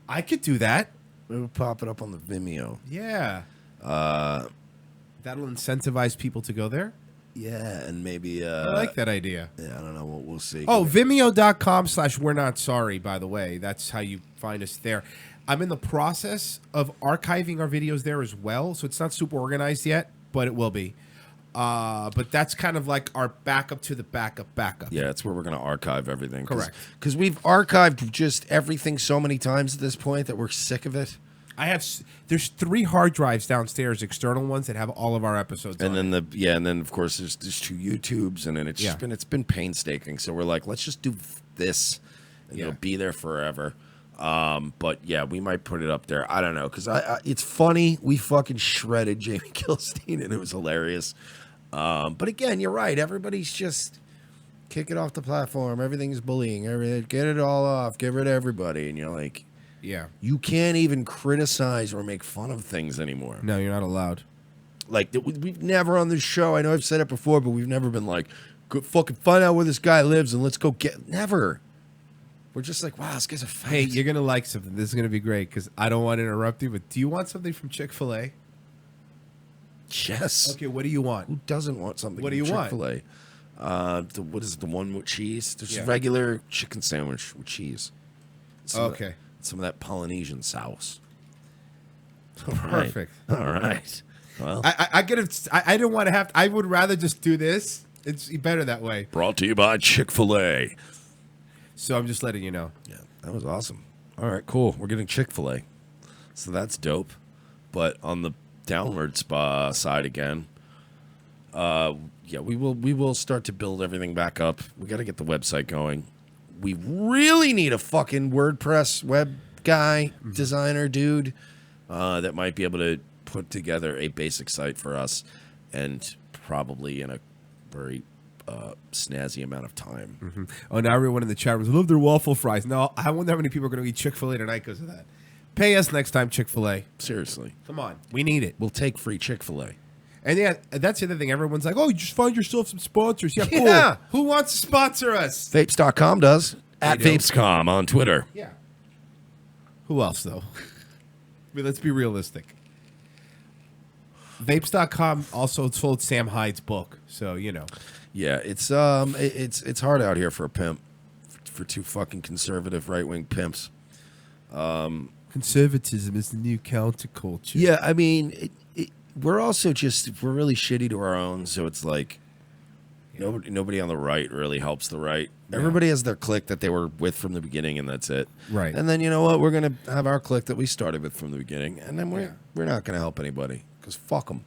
I could do that. We'll pop it up on the Vimeo. Yeah. That'll incentivize people to go there. Yeah, and maybe I like that idea. Yeah, I don't know. We'll see. Oh, Vimeo.com/We're Not Sorry, by the way. That's how you find us there. I'm in the process of archiving our videos there as well, so it's not super organized yet, but it will be. But that's kind of like our backup to the backup. Yeah, that's where we're going to archive everything. Correct. Because we've archived just everything so many times at this point that we're sick of it. There's 3 hard drives downstairs, external ones that have all of our episodes. And on then and then of course there's 2 YouTubes, and then it's been painstaking. So we're like, let's just do this, and it'll be there forever. But yeah, we might put it up there. I don't know, because it's funny. We fucking shredded Jamie Kilstein, and it was hilarious. But again, you're right. Everybody's just kick it off the platform. Everything's bullying. Get it all off. Get rid of everybody, and you're like. Yeah. You can't even criticize or make fun of things anymore. No, you're not allowed. Like, we've never on this show, I know I've said it before, but we've never been like, go fucking find out where this guy lives and let's go get... Never. We're just like, wow, this guy's a fight. Hey, you're going to like something. This is going to be great because I don't want to interrupt you, but do you want something from Chick-fil-A? Yes. Okay, what do you want? Who doesn't want something What do from you want? Chick-fil-A? What is it, the one with cheese? There's a Yeah. regular chicken sandwich with cheese. Okay. Some of that Polynesian sauce. Perfect. All right. Well, I didn't want to have. I would rather just do this. It's better that way. Brought to you by Chick-fil-A. So I'm just letting you know. Yeah, that was awesome. All right, cool. We're getting Chick-fil-A, so that's dope. But on the downward side again, yeah, we will start to build everything back up. We got to get the website going. We really need a fucking WordPress web guy, designer dude, that might be able to put together a basic site for us, and probably in a very snazzy amount of time. Mm-hmm. Oh, now everyone in the chat rooms love their waffle fries. No, I wonder how many people are going to eat Chick-fil-A tonight because of that. Pay us next time, Chick-fil-A. Seriously. Come on. We need it. We'll take free Chick-fil-A. And yeah, that's the other thing. Everyone's like, oh, you just find yourself some sponsors. Yeah, cool. Yeah. Who wants to sponsor us? Vapes.com does. At They do. Vapes.com on Twitter. Yeah. Who else, though? I mean, let's be realistic. Vapes.com also sold Sam Hyde's book, so, you know. Yeah, it's hard out here for a pimp, for 2 fucking conservative right-wing pimps. Conservatism is the new counterculture. Yeah, I mean, we're also we're really shitty to our own, so it's like nobody on the right really helps the right. Yeah. Everybody has their clique that they were with from the beginning, and that's it. Right. And then, you know what? We're going to have our clique that we started with from the beginning, and then we're not going to help anybody, because fuck them.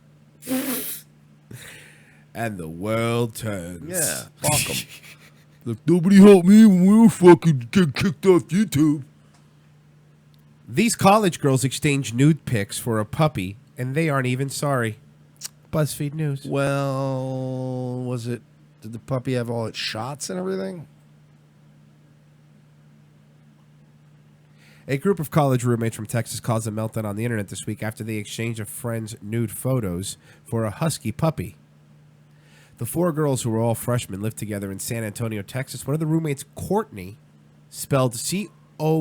And the world turns. Yeah, fuck them. Look, nobody helped me when we were fucking getting kicked off YouTube. These college girls exchange nude pics for a puppy, and they aren't even sorry. BuzzFeed News. Well, did the puppy have all its shots and everything? A group of college roommates from Texas caused a meltdown on the internet this week after they exchanged a friend's nude photos for a husky puppy. The 4 girls, who were all freshmen, lived together in San Antonio, Texas. One of the roommates, Courtney, spelled Courtaney.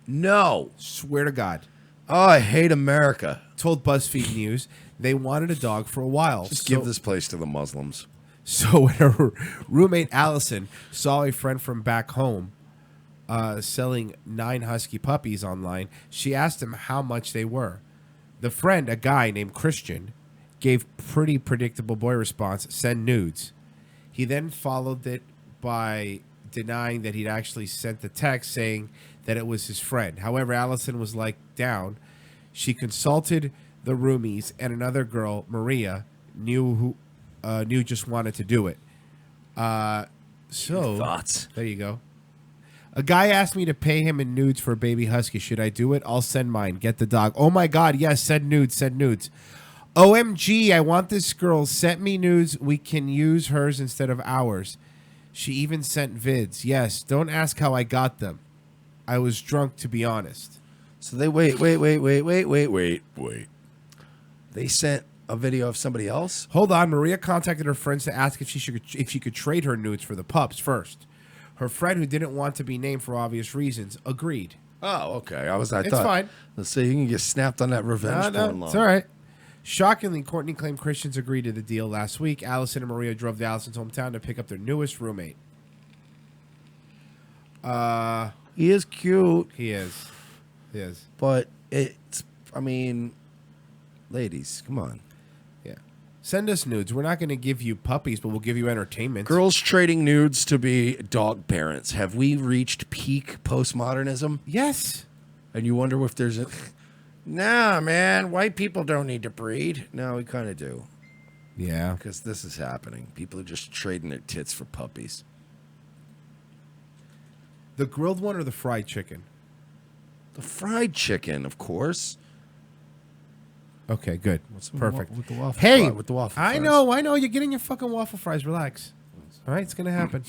No. Swear to God. Oh, I hate America. Told BuzzFeed News they wanted a dog for a while. Just give this place to the Muslims. So when her roommate Allison saw a friend from back home selling 9 husky puppies online, she asked him how much they were. The friend, a guy named Christian, gave pretty predictable boy response, send nudes. He then followed it by denying that he'd actually sent the text saying that it was his friend. However, Allison was down. She consulted the roomies, and another girl, Maria, knew just wanted to do it. So thoughts. There you go. A guy asked me to pay him in nudes for a baby husky. Should I do it? I'll send mine. Get the dog. Oh my God, yes, send nudes, send nudes. OMG, I want this girl. Sent me nudes. We can use hers instead of ours. She even sent vids. Yes, don't ask how I got them. I was drunk, to be honest. So they wait. They sent a video of somebody else? Hold on. Maria contacted her friends to ask if she could trade her nudes for the pups first. Her friend, who didn't want to be named for obvious reasons, agreed. Oh, okay. I It's thought, fine. Let's see, you can get snapped on that revenge porn It's line. all right. Shockingly, Courtney claimed Christians agreed to the deal last week. Allison and Maria drove to Allison's hometown to pick up their newest roommate. He is cute. He is. He is. But it's, I mean, ladies, come on. Yeah. Send us nudes. We're not going to give you puppies, but we'll give you entertainment. Girls trading nudes to be dog parents. Have we reached peak postmodernism? Yes. And you wonder if there's a... Nah, man, white people don't need to breed. No, we kind of do. Yeah. Because this is happening. People are just trading their tits for puppies. The grilled one or the fried chicken? The fried chicken, of course. Okay, good. Perfect. With the waffle Hey, fry- with the waffle I fries. know. You're getting your fucking waffle fries. Relax. All right, it's going to happen.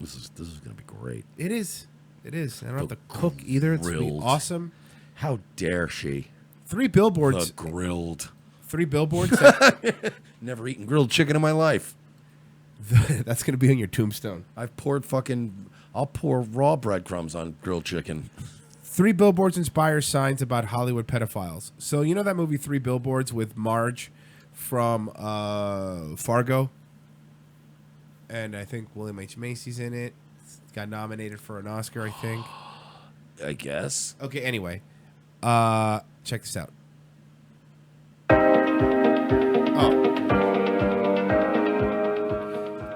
This is going to be great. It is. It is. I don't have to cook either. It's going to be Grilled. awesome. How dare she? 3 billboards. The grilled. 3 billboards. Never eaten grilled chicken in my life. That's going to be on your tombstone. I'll pour raw breadcrumbs on grilled chicken. 3 billboards inspire signs about Hollywood pedophiles. So you know that movie 3 Billboards with Marge from Fargo? And I think William H. Macy's in it. Got nominated for an Oscar, I think. I guess. Okay, anyway. Check this out.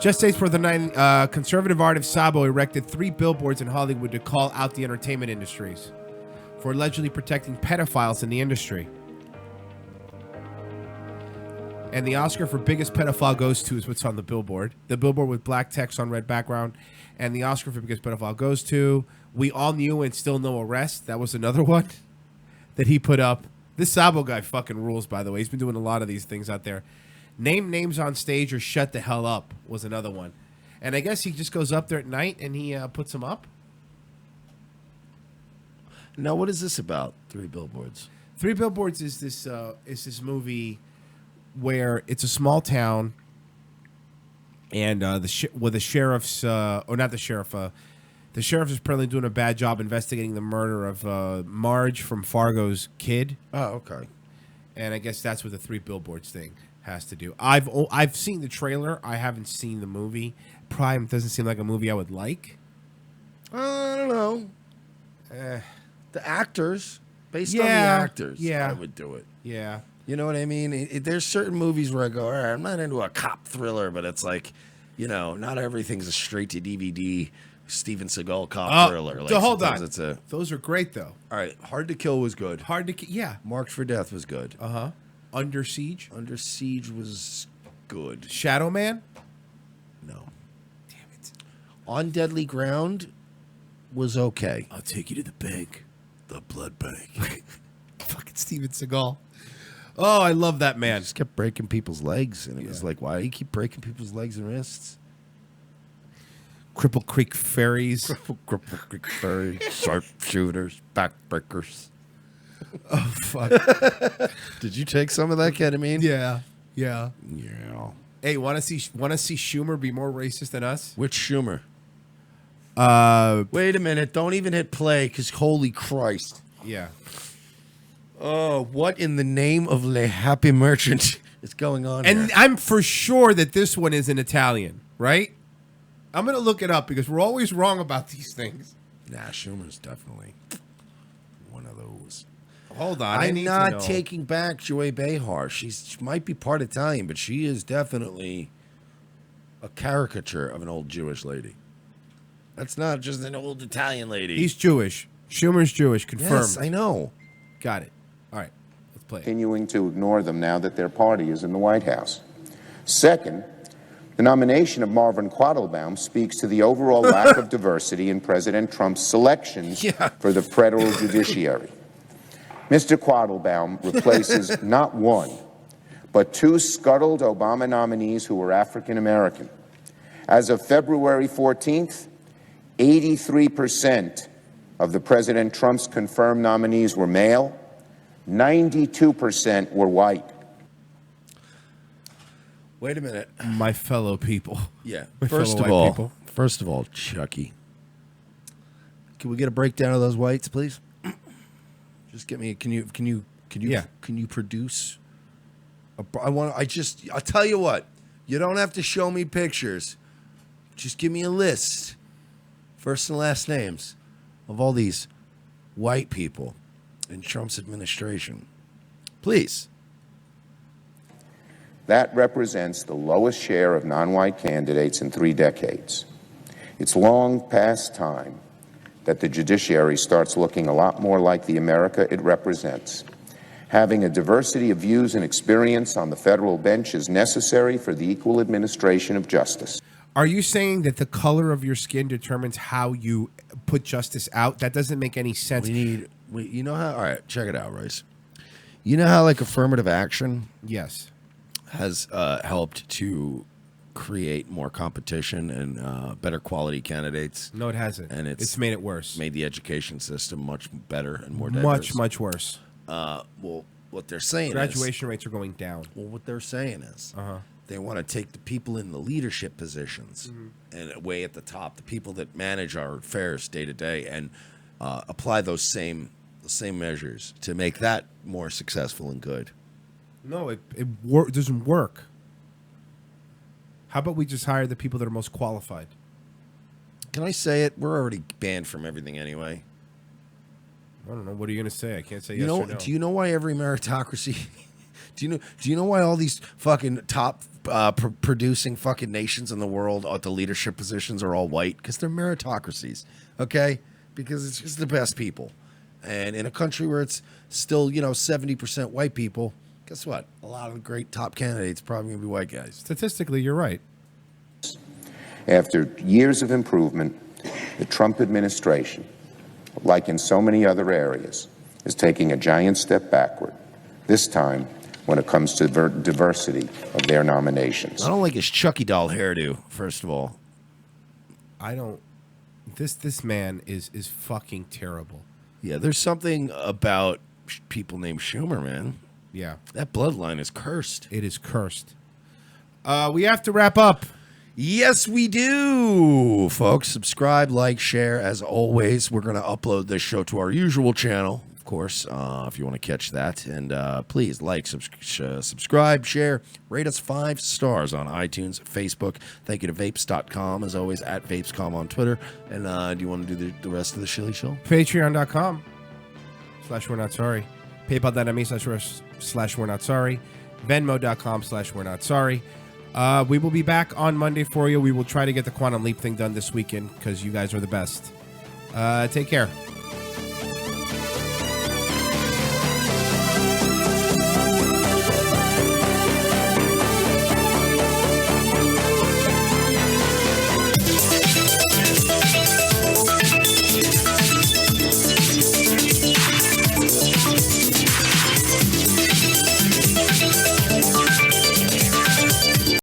Just days before the night, conservative artist Sabo erected 3 billboards in Hollywood to call out the entertainment industries for allegedly protecting pedophiles in the industry. And the Oscar for biggest pedophile goes to is what's on the billboard. The billboard with black text on red background. And the Oscar for biggest pedophile goes to We All Knew and Still No Arrest. That was another one that he put up. This Sabo guy fucking rules, by the way. He's been doing a lot of these things out there. Name names on stage or shut the hell up was another one. And I guess he just goes up there at night and he puts them up. Now, what is this about? 3 billboards. 3 Billboards is this movie where it's a small town, and the sheriff's the sheriff is apparently doing a bad job investigating the murder of Marge from Fargo's kid. Oh, okay. And I guess that's what the 3 Billboards thing has to do. I've seen the trailer. I haven't seen the movie. Prime doesn't seem like a movie I would like. I don't know. The actors, based on the actors, yeah. I would do it. Yeah. You know what I mean? There's certain movies where I go, all right, I'm not into a cop thriller, but it's like, you know, not everything's a straight to DVD Steven Seagal cop thriller. Like, so hold on. sometimes it's Those are great, though. All right, Hard to Kill was good. Yeah. Marked for Death was good. Uh-huh. Under Siege? Under Siege was good. Shadow Man? No. Damn it. On Deadly Ground was okay. I'll take you to the bank. The blood bank. Fucking Steven Seagal. Oh, I love that man. He just kept breaking people's legs, and it was like, why do you keep breaking people's legs and wrists? Cripple Creek Ferries. Cripple Creek Ferries. Sharpshooters. Backbreakers. Oh, fuck. Did you take some of that ketamine? Yeah. Yeah. Yeah. Hey, want to see Schumer be more racist than us? Which Schumer? Wait a minute. Don't even hit play, because holy Christ. Yeah. Oh, what in the name of Le Happy Merchant is going on And here? I'm for sure that this one is in Italian, right? I'm going to look it up because we're always wrong about these things. Nah, Schumer's definitely one of those. Hold on. I I'm need to not know. taking back Joy Behar. She might be part Italian, but she is definitely a caricature of an old Jewish lady. That's not just an old Italian lady. He's Jewish. Schumer's Jewish. Confirmed. Yes, I know. Got it. All right. Let's play it. Continuing to ignore them now that their party is in the White House. Second, The nomination of Marvin Quattlebaum speaks to the overall lack of diversity in President Trump's selections for the federal judiciary. Mr. Quattlebaum replaces not one, but two scuttled Obama nominees who were African American. As of February 14th, 83% of the President Trump's confirmed nominees were male, 92% were white. Wait a minute. My fellow people. Yeah. My First fellow of white all, Chucky, can we get a breakdown of those whites, please? Just get me. Can you produce? I'll tell you what. You don't have to show me pictures. Just give me a list, first and last names, of all these white people in Trump's administration. Please. That represents the lowest share of non-white candidates in 3 decades. It's long past time that the judiciary starts looking a lot more like the America it represents. Having a diversity of views and experience on the federal bench is necessary for the equal administration of justice. Are you saying that the color of your skin determines how you put justice out? That doesn't make any sense. You know how? All right, check it out, Royce. You know how like affirmative action? Yes. Has helped to create more competition and better quality candidates. No, it hasn't. And it's made it worse. Made the education system much better and more diverse. Much worse. Well, what they're saying graduation rates are going down. Well, what they're saying is they want to take the people in the leadership positions and way at the top, the people that manage our affairs day to day, and apply those same measures to make that more successful and good. No, it doesn't work. How about we just hire the people that are most qualified? Can I say it? We're already banned from everything anyway. I don't know. What are you going to say? I can't say You yes know? or no. Do you know why every meritocracy? Do you know why all these fucking top producing fucking nations in the world at the leadership positions are all white? Because they're meritocracies, okay? Because it's just the best people, and in a country where it's still 70% white people, guess what? A lot of the great top candidates probably gonna be white guys. Statistically, you're right. After years of improvement, the Trump administration, like in so many other areas, is taking a giant step backward, this time when it comes to diversity of their nominations. I don't like his Chucky doll hairdo, first of all. I don't. This man is fucking terrible. Yeah, there's something about people named Schumer, man. Yeah. That bloodline is cursed. It is cursed. We have to wrap up. Yes, we do, folks. Subscribe, like, share. As always, we're going to upload this show to our usual channel, of course, if you want to catch that. And please like, subscribe, share, rate us 5 stars on iTunes, Facebook. Thank you to Vapes.com, as always, at Vapes.com on Twitter. And do you want to do the rest of the Shilly Show? Patreon.com/We're Not Sorry. PayPal.me/We're Not Sorry. Venmo.com/We're Not Sorry. We will be back on Monday for you. We will try to get the Quantum Leap thing done this weekend because you guys are the best. Take care.